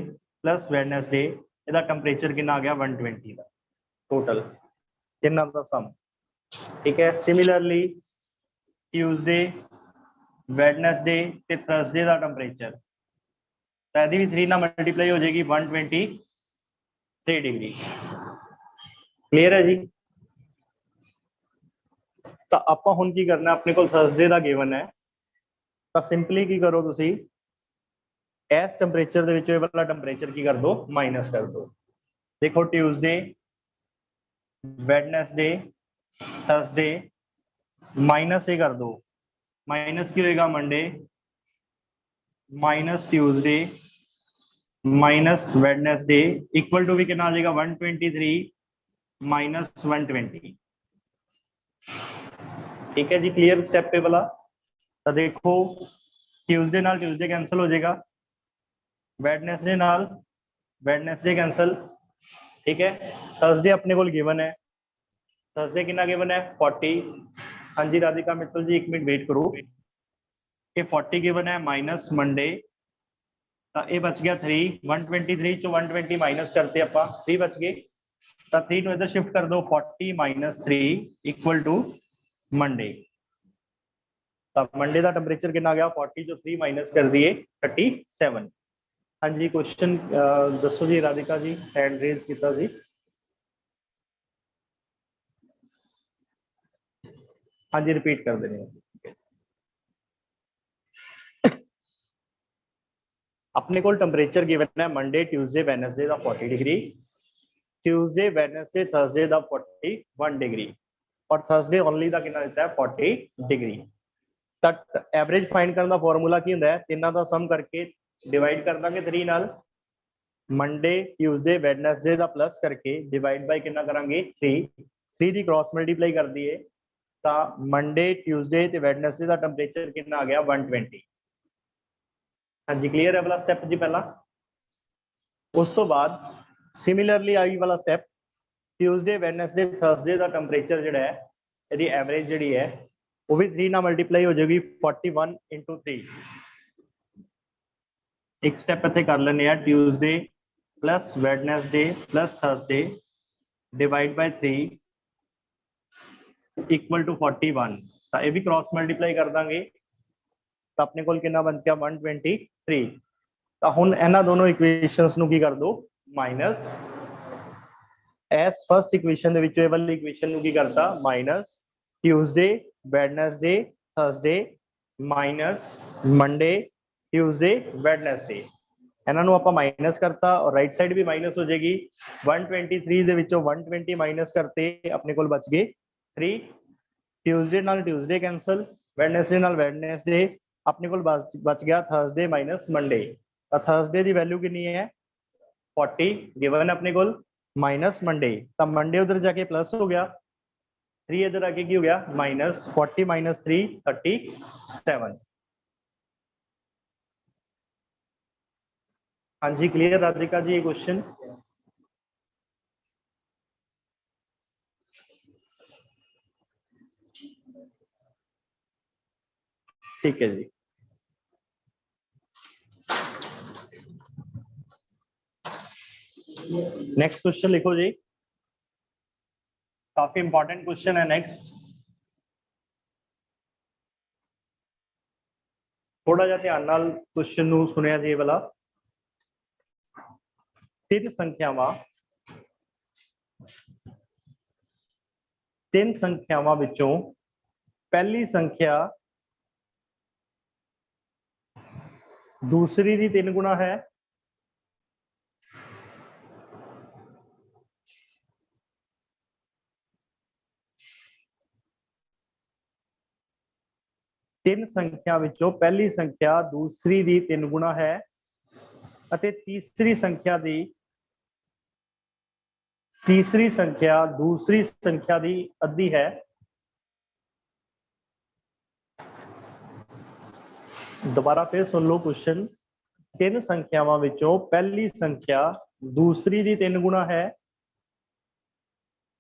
plus Wednesday ਇਹਦਾ ਟੈਂਪਰੇਚਰ ਕਿੰਨਾ ਆ ਗਿਆ 120 ਦਾ टोटल ਤਿੰਨਾਂ ਦਾ ਸਮ ठीक है सिमिलरली ट्यूसडे वैडनेसडे ते थर्सडे का टैंपरेचर तो यदि भी 3 ना मल्टीप्लाई हो जाएगी 123 डिग्री क्लियर है जी तो आप हुण की करना अपने को थर्सडे का गिवन है तो सिंपली की करो तुसी इस टैंपरेचर दे विचों वाला टैंपरेचर की कर दो माइनस कर दो देखो ट्यूसडे वैडनेसडे थर्सडे माइनस ये कर दो माइनस की होएगा Monday minus Tuesday minus Wednesday equal to भी कितना आ जाएगा 123 माइनस 120 ठीक है जी क्लियर स्टेप पे वाला तो देखो ट्यूसडे नाल ट्यूसडे कैंसिल हो जाएगा वेडनेसडे नाल वेडनेसडे कैंसिल ठीक है थर्सडे अपने को गिवन है थर्सडे कितना गिवन है 40। हाँ जी राधिका मित्तल जी एक मिनट वेट करो, ये 40 गिवन है माइनस मंडे, तो ये बच गया 3 123 चो 120 माइनस करते आप 3 बच गए, तो 3 ਨੂੰ इधर शिफ्ट कर दो 40 माइनस 3 इक्वल टू मंडे। तो मंडे का टैंपरेचर कितना गया 40 जो 3 माइनस कर दिए 37। हाँ जी क्वेश्चन दसो जी राधिका जी, हैंड रेज किया जी। हाँ जी रिपीट कर देने। अपने को टैंपरेचर गिवन है मंडे ट्यूसडे वैनसडे का 40 डिग्री, ट्यूसडे वैनसडे थर्सडे का 41 डिग्री, और थर्सडे ओनली का कितना देता है 40 डिग्री। तक एवरेज फाइंड करने का फॉर्मूला की होता है, तीनों का सम करके डिवाइड कर देंगे 3 नाल, मंडे ट्यूसडे वैडनेसडे का प्लस करके डिवाइड बाय कितना करांगे 3 दी क्रॉस मल्टीप्लाई कर दिए, तो मंडे ट्यूसडे ते वैडनेसडे का टैंपरेचर कितना आ गया 120। हाँ जी क्लियर है वाला स्टेप जी पहला। उस तो बाद सिमिलरली आई वाला स्टेप ट्यूसडे वैडनेसडे थर्सडे का टैंपरेचर जिहड़ा है यदि एवरेज जिहड़ी है वो भी 3 ना मल्टीप्लाई हो जाएगी 41 × 3। एक स्टेप इत्थे कर लेने हैं, Tuesday plus Wednesday plus Thursday divide by 3 equal to 41, तो ये भी क्रॉस मल्टीप्लाई कर देंगे तो अपने को कितना बन गया 123। तो हुण इन्हां दोनों इक्वेशंस नूं की कर दो माइनस, एस फर्स्ट इक्वेशन दे विच ये वाली इक्वेशन नूं की करता minus Tuesday Wednesday Thursday minus Monday Tuesday Wednesday, इन्हां नूं आपां माइनस करता और राइट साइड भी माइनस हो जाएगी। 123 दे विचों 120 माइनस करते अपने को बच गए 3, ट्यूसडे नाल ट्यूसडे कैंसल, वैडनेसडे नाल वैडनेसडे, अपने को बच गया थर्सडे माइनस मंडे। थर्सडे की वैल्यू कितनी है 40 गिवन अपने को, माइनस मंडे, तब मंडे उधर जाके प्लस हो गया 3 इधर आके की हो गया माइनस 40 माइनस 3 37। हाँ जी क्लियर राधिका जी ये क्वेश्चन। ठीक है जी। नेक्स्ट क्वेश्चन लिखो जी, काफी इंपॉर्टेंट क्वेश्चन है नेक्स्ट। थोड़ा जा ध्यान नाल क्वेश्चन नूं सुनिया जी वाला। 3 संख्यावां 3 संख्यावां विचों पहली संख्या दूसरी दी 3 गुना है, तीन संख्या विचों पहली संख्या दूसरी दी 3 गुना है अते तीसरी संख्या दूसरी संख्या दी अद्धी है। दोबारा फिर सुन लो क्वेश्चन, 3 संख्यावां विचों पहली संख्या दूसरी दी 3 गुना है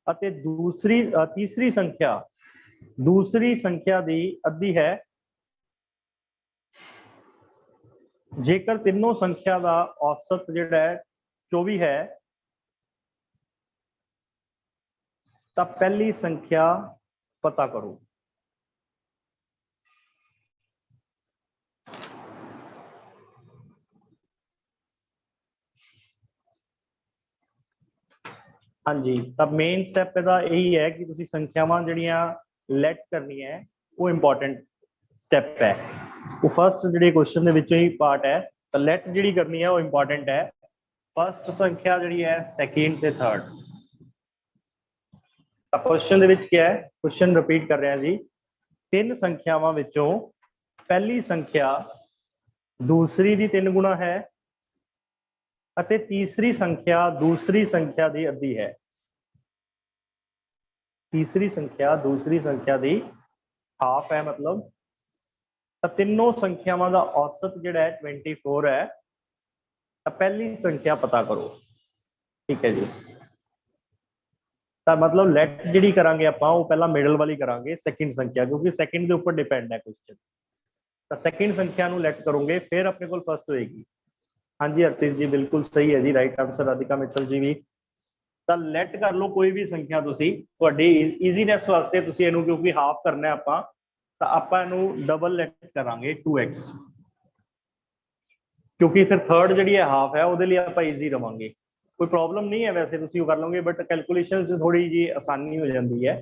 अते तीसरी संख्या दूसरी संख्या दी अद्धी है। जेकर तीनों संख्या का औसत जिहड़ा है 24 है तब पहली संख्या पता करो। हाँ जी, तब मेन स्टेप का यही है कि तुसी संख्यावां जिहड़ियां लेट करनी है वो इंपॉर्टेंट स्टेप है। वो फर्स्ट जिहड़े क्वेश्चन दे विचों ही पार्ट है, तो लेट जिहड़ी करनी है वो इंपॉर्टेंट है। फर्स्ट संख्या जिहड़ी है सैकेंड ते थर्ड। क्वेश्चन दे विच क्या है, क्वेश्चन रिपीट कर रहे हैं जी, 3 संख्यावां विचों पहली संख्या दूसरी दी 3 गुना है अते तीसरी संख्या दूसरी संख्या दी अद्धी है। तीसरी संख्या दूसरी संख्या दी हाफ है, मतलब तीनों संख्यावां का औसत जिहड़ा है 24 है। तो पहली संख्या पता करो। ठीक है जी। ਤਾਂ ਮਤਲਬ ਲੈਟ ਜਿਹੜੀ ਕਰਾਂਗੇ ਆਪਾਂ ਉਹ ਪਹਿਲਾਂ ਮਿਡਲ ਵਾਲੀ ਕਰਾਂਗੇ ਸੈਕਿੰਡ ਸੰਖਿਆ, ਕਿਉਂਕਿ ਸੈਕਿੰਡ ਦੇ ਉੱਪਰ ਡਿਪੈਂਡ ਹੈ ਕੁਐਸਚਨ। ਤਾਂ ਸੈਕਿੰਡ ਸੰਖਿਆ ਨੂੰ ਲੈਟ ਕਰੋਗੇ ਫਿਰ ਆਪਣੇ ਕੋਲ ਫਸਟ ਹੋਏਗੀ। ਹਾਂਜੀ ਹਰਪ੍ਰੀਤ ਜੀ ਬਿਲਕੁਲ ਸਹੀ ਹੈ ਜੀ, ਰਾਈਟ ਆਂਸਰ ਰਾਧਿਕਾ ਮਿੱਤਲ ਜੀ ਵੀ। ਤਾਂ ਲੈਟ ਕਰ ਲਓ ਕੋਈ ਵੀ ਸੰਖਿਆ ਤੁਸੀਂ, ਤੁਹਾਡੀ ਈਜ਼ੀਨੈਸ ਵਾਸਤੇ ਤੁਸੀਂ ਇਹਨੂੰ, ਕਿਉਂਕਿ ਹਾਫ ਕਰਨਾ ਆਪਾਂ, ਤਾਂ ਆਪਾਂ ਇਹਨੂੰ ਡਬਲ ਲੈਟ ਕਰਾਂਗੇ 2x, ਕਿਉਂਕਿ ਫਿਰ ਥਰਡ ਜਿਹੜੀ ਹੈ ਹਾਫ ਹੈ ਉਹਦੇ ਲਈ ਆਪਾਂ ਈਜ਼ੀ ਰਵਾਂਗੇ। ਕੋਈ ਪ੍ਰੋਬਲਮ ਨਹੀਂ ਹੈ ਵੈਸੇ, ਤੁਸੀਂ ਉਹ ਕਰ ਲਓਗੇ, ਬਟ ਕੈਲਕੂਲੇਸ਼ਨ 'ਚ ਥੋੜੀ ਜੀ ਆਸਾਨੀ ਹੋ ਜਾਂਦੀ ਹੈ।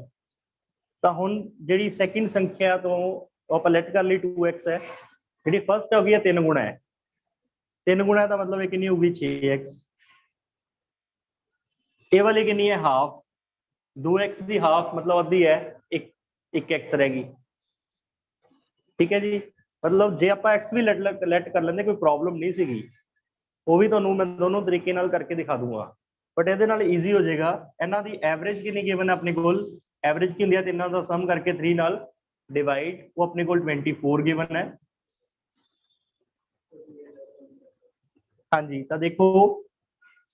ਤਾਂ ਹੁਣ ਜਿਹੜੀ ਸੈਕਿੰਡ ਸੰਖਿਆ ਤੋਂ ਆਪਾਂ ਲੈਟ ਕਰ ਲਈ 2x ਹੈ, ਜਿਹੜੀ ਫਸਟ ਹੋ ਗਈ ਹੈ 3 ਗੁਣਾ ਹੈ। 3 ਗੁਣਾ ਦਾ ਮਤਲਬ ਇਹ ਕਿੰਨੀ ਹੋਊਗੀ 6x। ਇਹ ਵਾਲੀ ਕਿੰਨੀ ਹੈ ਹਾਫ, 2x ਦੀ ਹਾਫ ਮਤਲਬ ਅੱਧੀ ਹੈ, 1x ਰਹਿ ਗਈ। ਠੀਕ ਹੈ ਜੀ, ਮਤਲਬ ਜੇ ਆਪਾਂ x ਵੀ ਲੈਟ ਕਰ ਲੈਂਦੇ ਕੋਈ ਪ੍ਰੋਬਲਮ ਨਹੀਂ ਸੀਗੀ, ਉਹ ਵੀ ਤੁਹਾਨੂੰ ਮੈਂ ਦੋਨੋਂ ਤਰੀਕੇ ਨਾਲ ਕਰਕੇ ਦਿਖਾ ਦੂੰਗਾ, ਬਟ ਇਹਦੇ ਨਾਲ ਈਜ਼ੀ ਹੋ ਜਾਏਗਾ। ਇਹਨਾਂ ਦੀ ਐਵਰੇਜ ਕਿੰਨੀ ਗਿਵਨ ਹੈ ਆਪਣੇ ਕੋਲ, ਐਵਰੇਜ ਕੀ ਹੁੰਦੀ ਹੈ ਤਿੰਨਾਂ ਦਾ ਸਮ ਕਰਕੇ 3 ਨਾਲ ਡਿਵਾਈਡ, ਉਹ ਆਪਣੇ ਕੋਲ 24 ਗਿਵਨ ਹੈ। ਹਾਂਜੀ ਤਾਂ ਦੇਖੋ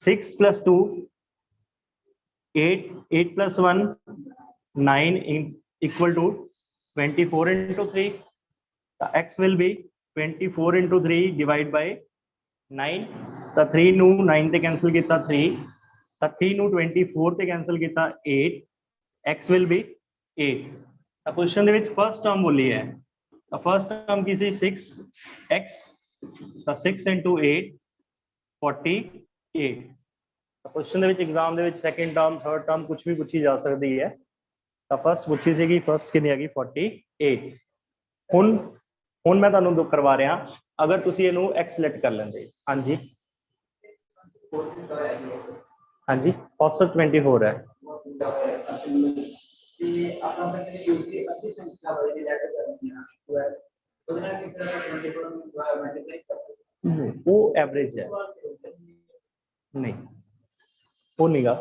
6 + 2 8, 8 + 1 9 equal to 24 into 3, x will be 24 into 3 divide by 9, ਤਾਂ 3 ਨੂੰ 9 ਤੇ ਕੈਂਸਲ ਕੀਤਾ 3, ਤਾਂ 3 ਨੂੰ 24 ਤੇ ਕੈਂਸਲ ਕੀਤਾ 8, x will be 8। ਤਾਂ ਕੁਐਸਚਨ ਦੇ ਵਿੱਚ ਫਸਟ ਟਰਮ ਬੋਲੀ ਹੈ, ਤਾਂ ਫਸਟ ਟਰਮ ਕੀ ਸੀ 6x, ਤਾਂ 6 into 8 48। ਕੁਐਸਚਨ ਦੇ ਵਿੱਚ ਐਗਜ਼ਾਮ ਦੇ ਵਿੱਚ ਸੈਕਿੰਡ ਟਰਮ ਥਰਡ ਟਰਮ ਕੁਝ ਵੀ ਪੁੱਛੀ ਜਾ ਸਕਦੀ ਹੈ, ਤਾਂ ਫਸਟ ਪੁੱਛੀ ਸੀਗੀ, ਫਸਟ ਕਿੰਨੀ ਹੈਗੀ 48। ਹੁਣ ਮੈਂ ਤੁਹਾਨੂੰ ਕਰਵਾ ਰਿਹਾ, ਅਗਰ ਤੁਸੀਂ ਇਹਨੂੰ x ਲੈਟ ਕਰ ਲੈਂਦੇ। ਹਾਂਜੀ ਹਾਂਜੀ ਔਸਤ 24 ਹੈ। ਉਹ ਐਵਰੇਜ ਹੈ, ਨਹੀਂ ਉਹ ਨਹੀਂਗਾ।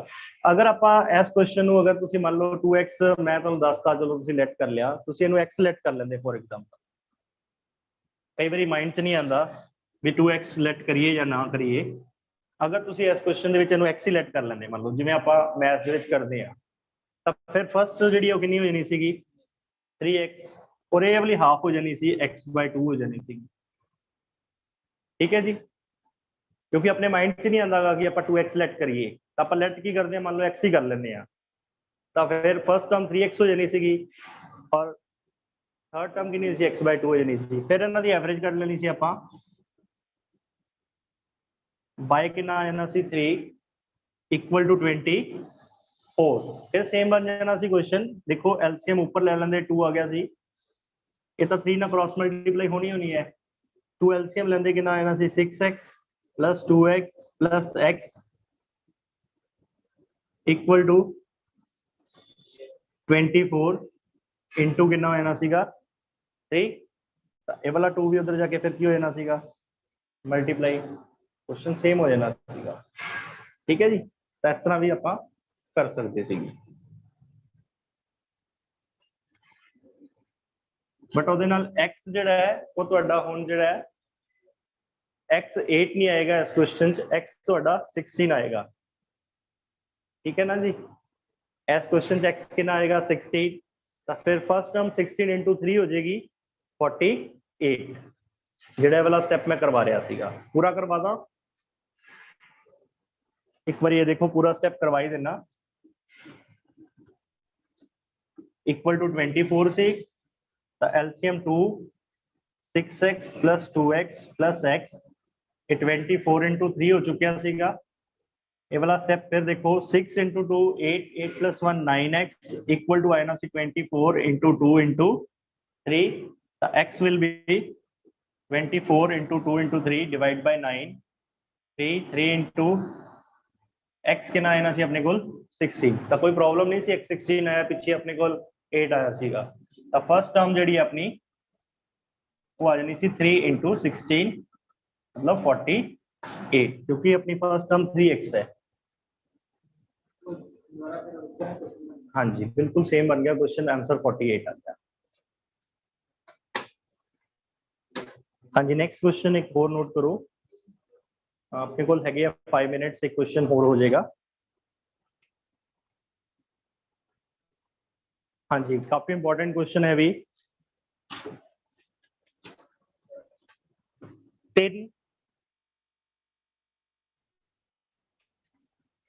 ਅਗਰ ਆਪਾਂ ਇਸ ਕੁਐਸਚਨ ਨੂੰ, ਅਗਰ ਤੁਸੀਂ ਮੰਨ ਲਓ 2x ਮੈਂ ਤੁਹਾਨੂੰ ਦੱਸਤਾ, ਚਲੋ ਤੁਸੀਂ ਲੈਟ ਕਰ ਲਿਆ, ਤੁਸੀਂ ਇਹਨੂੰ x ਲੈਟ ਕਰ ਲੈਂਦੇ ਫੋਰ ਐਗਜ਼ਾਮਪਲ। ਕਈ ਵਾਰੀ ਮਾਈਂਡ 'ਚ ਨਹੀਂ ਆਉਂਦਾ ਵੀ 2x ਲੈਟ ਕਰੀਏ ਜਾਂ ਨਾ ਕਰੀਏ। ਅਗਰ ਤੁਸੀਂ ਇਸ ਕੁਐਸਚਨ ਦੇ ਵਿੱਚ ਇਹਨੂੰ x ਹੀ ਲੈਟ ਕਰ ਲੈਂਦੇ, ਮੰਨ ਲਓ ਜਿਵੇਂ ਆਪਾਂ ਮੈਥ ਦੇ ਵਿੱਚ ਕਰਦੇ ਆ, ਤਾਂ ਫਿਰ ਫਸਟ ਜਿਹੜੀ ਉਹ ਕਿੰਨੀ ਹੋ ਜਾਣੀ ਸੀਗੀ 3x, ਔਰ ਇਹ ਵਾਲੀ ਹਾਫ ਹੋ ਜਾਣੀ ਸੀ x/2 ਹੋ ਜਾਣੀ ਸੀ। ਠੀਕ ਹੈ ਜੀ, ਕਿਉਂਕਿ ਆਪਣੇ ਮਾਈਂਡ 'ਚ ਨਹੀਂ ਆਉਂਦਾਗਾ ਕਿ ਆਪਾਂ 2x ਲੈਟ ਕਰੀਏ, ਤਾਂ ਆਪਾਂ ਲੈਟ ਕੀ ਕਰਦੇ ਹਾਂ, ਮੰਨ ਲਓ x ਹੀ ਕਰ ਲੈਂਦੇ ਆ, ਤਾਂ ਫਿਰ ਫਸਟ ਟਰਮ 3x ਹੋ ਜਾਣੀ ਸੀਗੀ, ਔਰ ਥਰਡ ਟਰਮ ਕਿੰਨੀ ਸੀ x/2 ਹੋ ਜਾਣੀ ਸੀ। ਫਿਰ ਇਹਨਾਂ ਦੀ ਐਵਰੇਜ ਕੱਢ ਲੈਣੀ ਸੀ ਆਪਾਂ, ਬਾਈ ਕਿੰਨਾ ਆ ਜਾਣਾ ਸੀ 3 equal to 24। ਫਿਰ ਸੇਮ ਬਣ ਜਾਣਾ ਸੀ ਕੁਐਸਚਨ, ਦੇਖੋ ਐਲਸੀਐਮ ਉੱਪਰ ਲੈ ਲੈਂਦੇ 2 ਆ ਗਿਆ ਸੀ, ਇਹ ਤਾਂ 3 ਨਾਲ ਕ੍ਰਾਸ ਮਲਟੀਪਲਾਈ ਹੋਣੀ ਹੈ। 2 ਐਲਸੀਐਮ ਲੈਂਦੇ ਕਿੰਨਾ ਆ ਜਾਣਾ ਸੀ 6x + 2x + x equal to 24 into ਕਿੰਨਾ ਹੋ ਜਾਣਾ ਸੀਗਾ 3, ਤਾਂ ਇਹ ਵਾਲਾ 2 ਵੀ ਉਧਰ ਜਾ ਕੇ ਫਿਰ ਕੀ ਹੋ ਜਾਣਾ ਸੀਗਾ ਮਲਟੀਪਲਾਈ, ਕੁਐਸਚਨ ਸੇਮ ਹੋ ਜਾਣਾ ਸੀਗਾ। ਠੀਕ ਹੈ ਜੀ, ਤਾਂ ਇਸ ਤਰ੍ਹਾਂ ਵੀ ਆਪਾਂ ਕਰ ਸਕਦੇ ਸੀਗੇ, ਬਟ ਉਹਦੇ ਨਾਲ x ਜਿਹੜਾ ਹੈ ਉਹ ਤੁਹਾਡਾ ਹੁਣ ਜਿਹੜਾ ਹੈ x 8 ਨਹੀਂ ਆਏਗਾ ਇਸ ਕੁਐਸਚਨ 'ਚ, x ਤੁਹਾਡਾ 16 ਆਏਗਾ। ਠੀਕ ਹੈ ਨਾ ਜੀ, ਇਸ ਕੁਐਸਚਨ 'ਚ x ਕਿੰਨਾ ਆਏਗਾ 16, ਤਾਂ ਫਿਰ ਫਸਟ ਟਰਮ 16 into 3 ਹੋ ਜਾਏਗੀ 48। ਜਿਹੜਾ ਵਾਲਾ ਸਟੈਪ ਮੈਂ ਕਰਵਾ ਰਿਹਾ ਸੀਗਾ, ਪੂਰਾ ਕਰਵਾ ਦਾਂ ਇੱਕ ਵਾਰੀ, ਇਹ ਦੇਖੋ ਪੂਰਾ ਸਟੈਪ ਕਰਵਾ ਹੀ ਦੇਣਾ। इक्वल टू 24 से एलसीएम 2 6x + 2x + x, ये 24 into 3 हो चुका सीगा। ये वाला स्टेप फिर देखो 6 into 2 8, 8 + 1 9x equal to आएगा 24 into 2 into 3, the x will be 24 into 2 into 3 divided by 9, 3 into x कितना आना सी अपने कोल 16, ਤਾਂ ਕੋਈ ਪ੍ਰੋਬਲਮ ਨਹੀਂ ਸੀ, x 16 ਆਇਆ, ਪਿੱਛੇ ਆਪਣੇ ਕੋਲ 8 ਆਇਆ ਸੀਗਾ, ਤਾਂ ਫਸਟ ਟਰਮ ਜਿਹੜੀ ਆਪਣੀ ਉਹ ਆ ਜਾਣੀ ਸੀ 3 into 16 मतलब 48, क्योंकि अपनी फर्स्ट टर्म 3x है। हाँ जी बिल्कुल सेम बन गया क्वेश्चन, आंसर 48 आ गया। हाँ जी नेक्स्ट क्वेश्चन एक और नोट करो, आपके को है 5 मिनट्स, एक क्वेश्चन और हो जाएगा। हाँ जी, काफी इंपॉर्टेंट क्वेश्चन है भी। 3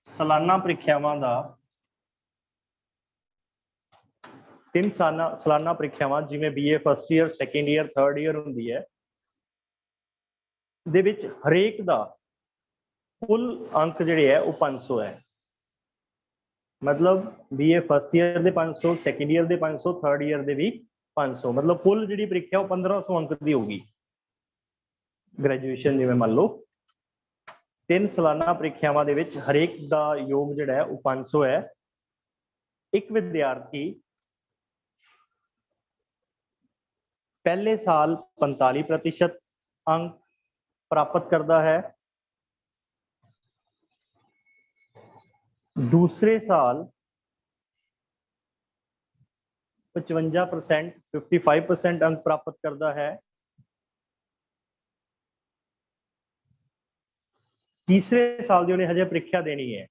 सालाना ਪ੍ਰੀਖਿਆਵਾਂ ਦਾ 3 ਸਾਲਾਨਾ ਪ੍ਰੀਖਿਆਵਾਂ ਜਿਵੇਂ BA first year, second year, third year ਹੁੰਦੀ ਹੈ, ਦੇ ਵਿੱਚ ਹਰੇਕ ਦਾ ਕੁੱਲ ਅੰਕ ਜਿਹੜੇ ਹੈ ਉਹ 500 ਹੈ। मतलब BA फस्ट ईयर ਦੇ 500, ਸੈਕੰਡ ਈਅਰ ਦੇ 500, ਥਰਡ ਈਅਰ ਦੇ ਵੀ 500, मतलब ਕੁੱਲ ਜਿਹੜੀ ਪ੍ਰੀਖਿਆ ਉਹ 1500 ਅੰਕ ਦੀ ਹੋਗੀ। ਗ੍ਰੈਜੂਏਸ਼ਨ ਜਿਵੇਂ ਮੰਨ ਲਓ 3 ਸਾਲਾਨਾ ਪ੍ਰੀਖਿਆਵਾਂ ਦੇ ਵਿੱਚ ਹਰੇਕ ਦਾ ਯੋਗ ਜਿਹੜਾ ਹੈ ਉਹ 500 ਹੈ। ਇੱਕ ਵਿਦਿਆਰਥੀ पहले साल 45% अंक प्राप्त करता है, दूसरे साल 55%, 55% अंक प्राप्त करता है, तीसरे साल ਦੀ ਉਹਨੇ ਹਜੇ ਪ੍ਰੀਖਿਆ ਦੇਣੀ ਹੈ,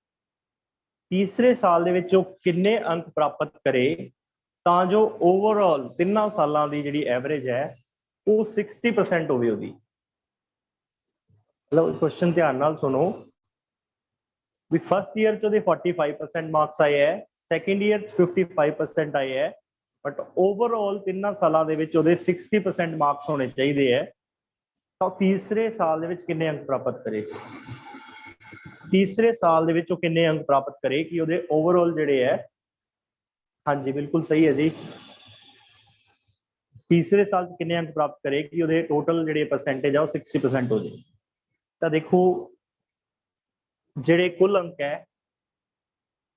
तीसरे साल ਦੇ ਵਿੱਚ ਉਹ ਕਿੰਨੇ ਅੰਕ ਪ੍ਰਾਪਤ ਕਰੇ ਤਾਂ ਜੋ ਓਵਰਆਲ ਤਿੰਨਾਂ ਸਾਲਾਂ ਦੀ ਜਿਹੜੀ ਐਵਰੇਜ ਹੈ ਉਹ 60% ਹੋਵੇ ਉਹਦੀ। मतलब क्वेश्चन ध्यान नाल सुनो भी फर्स्ट ईयर च 45% मार्क्स आए है, सैकेंड ईयर 55% आए है, बट ओवरऑल ਤਿੰਨਾਂ ਸਾਲਾਂ ਦੇ ਵਿੱਚ ਉਹਦੇ 60% ਮਾਰਕਸ ਹੋਣੇ ਚਾਹੀਦੇ ਹੈ ਤਾਂ ਤੀਸਰੇ ਸਾਲ ਦੇ ਵਿੱਚ ਕਿੰਨੇ ਅੰਕ ਪ੍ਰਾਪਤ ਕਰੇ। तीसरे साल ਦੇ ਵਿੱਚ ਉਹ ਕਿੰਨੇ ਅੰਕ ਪ੍ਰਾਪਤ ਕਰੇ ਕਿ ਉਹਦੇ ओवरऑल ਜਿਹੜੇ ਹੈ। हाँ जी बिल्कुल सही है जी, तीसरे साल कितने अंक प्राप्त करे कि ਉਹਦੇ टोटल ਜਿਹੜੇ परसेंटेज है 60% हो जाए। तो देखो ਜਿਹੜੇ कुल अंक है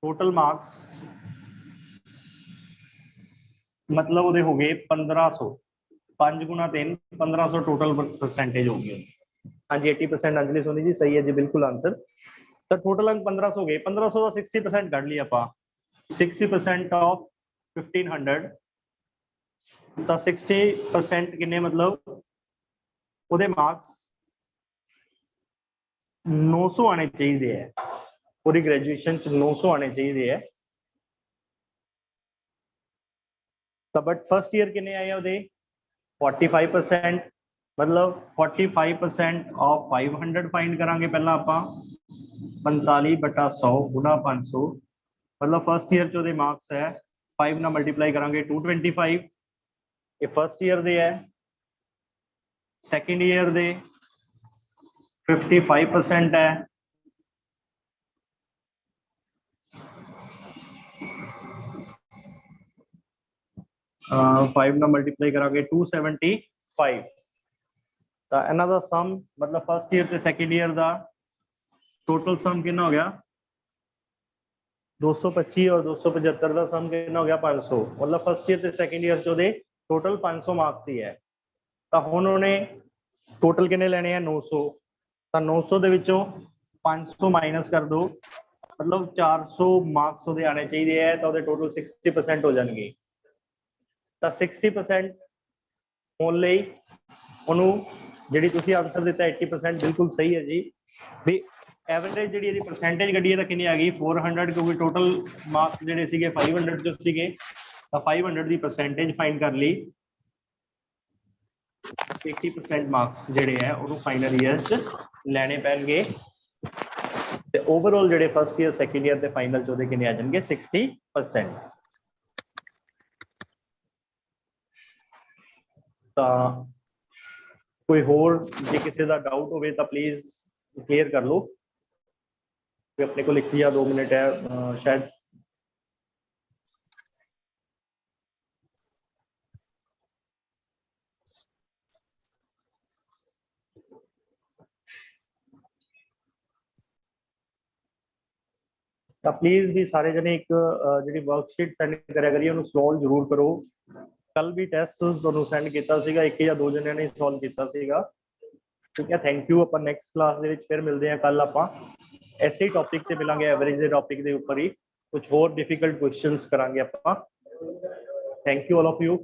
टोटल मार्क्स मतलब ਉਹਦੇ हो गए 1500, 5 गुना 3 1500 टोटल परसेंटेज हो गई। हाँ जी 80% अंजलि सोनी जी सही है जी, बिल्कुल आंसर। तो टोटल अंक 1500 हो गए, 1500 का 60% कर लिया आप, 60% ऑफ 1500 ਤਾਂ 60% ਕਿੰਨੇ मतलब ਉਹਦੇ ਮਾਰਕਸ 900 ਆਣੇ ਚਾਹੀਦੇ ਹੈ, ਪੂਰੀ ਗ੍ਰੈਜੂਏਸ਼ਨ ਚ 900 ਆਣੇ ਚਾਹੀਦੇ ਹੈ। ਤਾਂ ਬਟ ਫਸਟ ਈਅਰ ਕਿੰਨੇ ਆਏ ਉਹਦੇ 45%, मतलब 45% ऑफ 500 फाइंड करांगे पहला ਆਪਾਂ 45/100 गुना 500, मतलब फर्स्ट ईयर ਚ ਉਹਦੇ मार्क्स है 5 ਨਾਲ मल्टीप्लाई करांगे 225, ये फर्स्ट ईयर दे है। सेकंड ईयर दे 55% है, फाइव ना मल्टीप्लाई करांगे 275। तो इन्हां दा सम मतलब फर्स्ट ईयर ते सेकंड ईयर दा टोटल सम कितना हो गया 225 और 275 का सम कितना हो गया 500, मतलब फर्स्ट ईयर ते सेकंड ईयर ਚ ਉਹਦੇ टोटल 500 मार्क्स ही है। तो ਹੁਣ ਉਹਨੇ टोटल कितने लेने हैं 900, तो 900 ਦੇ ਵਿੱਚੋਂ 500 माइनस कर दो, मतलब 400 मार्क्स ਉਹਦੇ ਆਣੇ ਚਾਹੀਦੇ ਹੈ ਤਾਂ ਉਹਦੇ टोटल 60% ਹੋ ਜਾਣਗੇ। ਤਾਂ 60% ਹੋਣ ਲਈ ਉਹਨੂੰ ਜਿਹੜੀ ਤੁਸੀਂ ਆਨਸਰ ਦਿੱਤਾ 80% ਬਿਲਕੁਲ ਸਹੀ ਹੈ ਜੀ। ਵੀ ਐਵਰੇਜ ਜਿਹੜੀ ਇਹਦੀ ਪਰਸੈਂਟੇਜ ਕੱਢੀ ਹੈ ਤਾਂ ਕਿੰਨੀ ਆ ਗਈ 400, ਕਿਉਂਕਿ ਟੋਟਲ ਮਾਰਕਸ ਜਿਹੜੇ ਸੀਗੇ 500 ਚ ਸੀਗੇ ਤਾਂ 500 ਦੀ ਪਰਸੈਂਟੇਜ ਫਾਈਂਡ ਕਰ ਲਈ। 80% ਮਾਰਕਸ ਜਿਹੜੇ ਹੈ ਉਹਨੂੰ ਫਾਈਨਲ ਈਅਰ ਚ ਲੈਣੇ ਪੈਣਗੇ ਤੇ ਓਵਰਆਲ ਜਿਹੜੇ ਫਸਟ ਈਅਰ ਸੈਕੰਡ ਈਅਰ ਤੇ ਫਾਈਨਲ ਚ ਉਹਦੇ ਕਿੰਨੇ ਆ ਜਾਣਗੇ 60%। ਤਾਂ ਕੋਈ ਹੋਰ ਜੇ ਕਿਸੇ ਦਾ ਡਾਊਟ ਹੋਵੇ ਤਾਂ ਪਲੀਜ਼ ਕਲੀਅਰ ਕਰ ਲਓ। अपने को लिखिए 2 मिनट है शायद। ਤਾਂ ਪਲੀਜ਼ ਵੀ ਸਾਰੇ ਜਣੇ ਇੱਕ ਜਿਹੜੀ ਵਰਕਸ਼ੀਟ ਸੈਂਡ ਕਰਿਆ ਕਰੀਏ, ਉਹਨੂੰ ਸੋਲਵ ਜ਼ਰੂਰ ਕਰੋ। ਕੱਲ ਵੀ ਟੈਸਟ ਤੁਹਾਨੂੰ ਸੈਂਡ ਕੀਤਾ ਸੀਗਾ, ਇੱਕ ਜਾਂ ਦੋ ਜਣਿਆਂ ਨੇ ਸੋਲਵ ਕੀਤਾ ਸੀਗਾ। ਠੀਕ ਹੈ, ਥੈਂਕ ਯੂ। ਆਪਾਂ ਨੈਕਸਟ ਕਲਾਸ ਦੇ ਵਿੱਚ ਫਿਰ ਮਿਲਦੇ ਹਾਂ। ਕੱਲ ਆਪਾਂ ਐਸੇ ਟੌਪਿਕ ਤੇ ਮਿਲਾਂਗੇ, ਐਵਰੇਜ ਦੇ ਟੌਪਿਕ ਦੇ ਉੱਪਰ ਹੀ ਕੁਝ ਹੋਰ ਡਿਫਿਕਲਟ ਕੁਐਸਚਨਸ ਕਰਾਂਗੇ ਆਪਾਂ। Thank you all of you.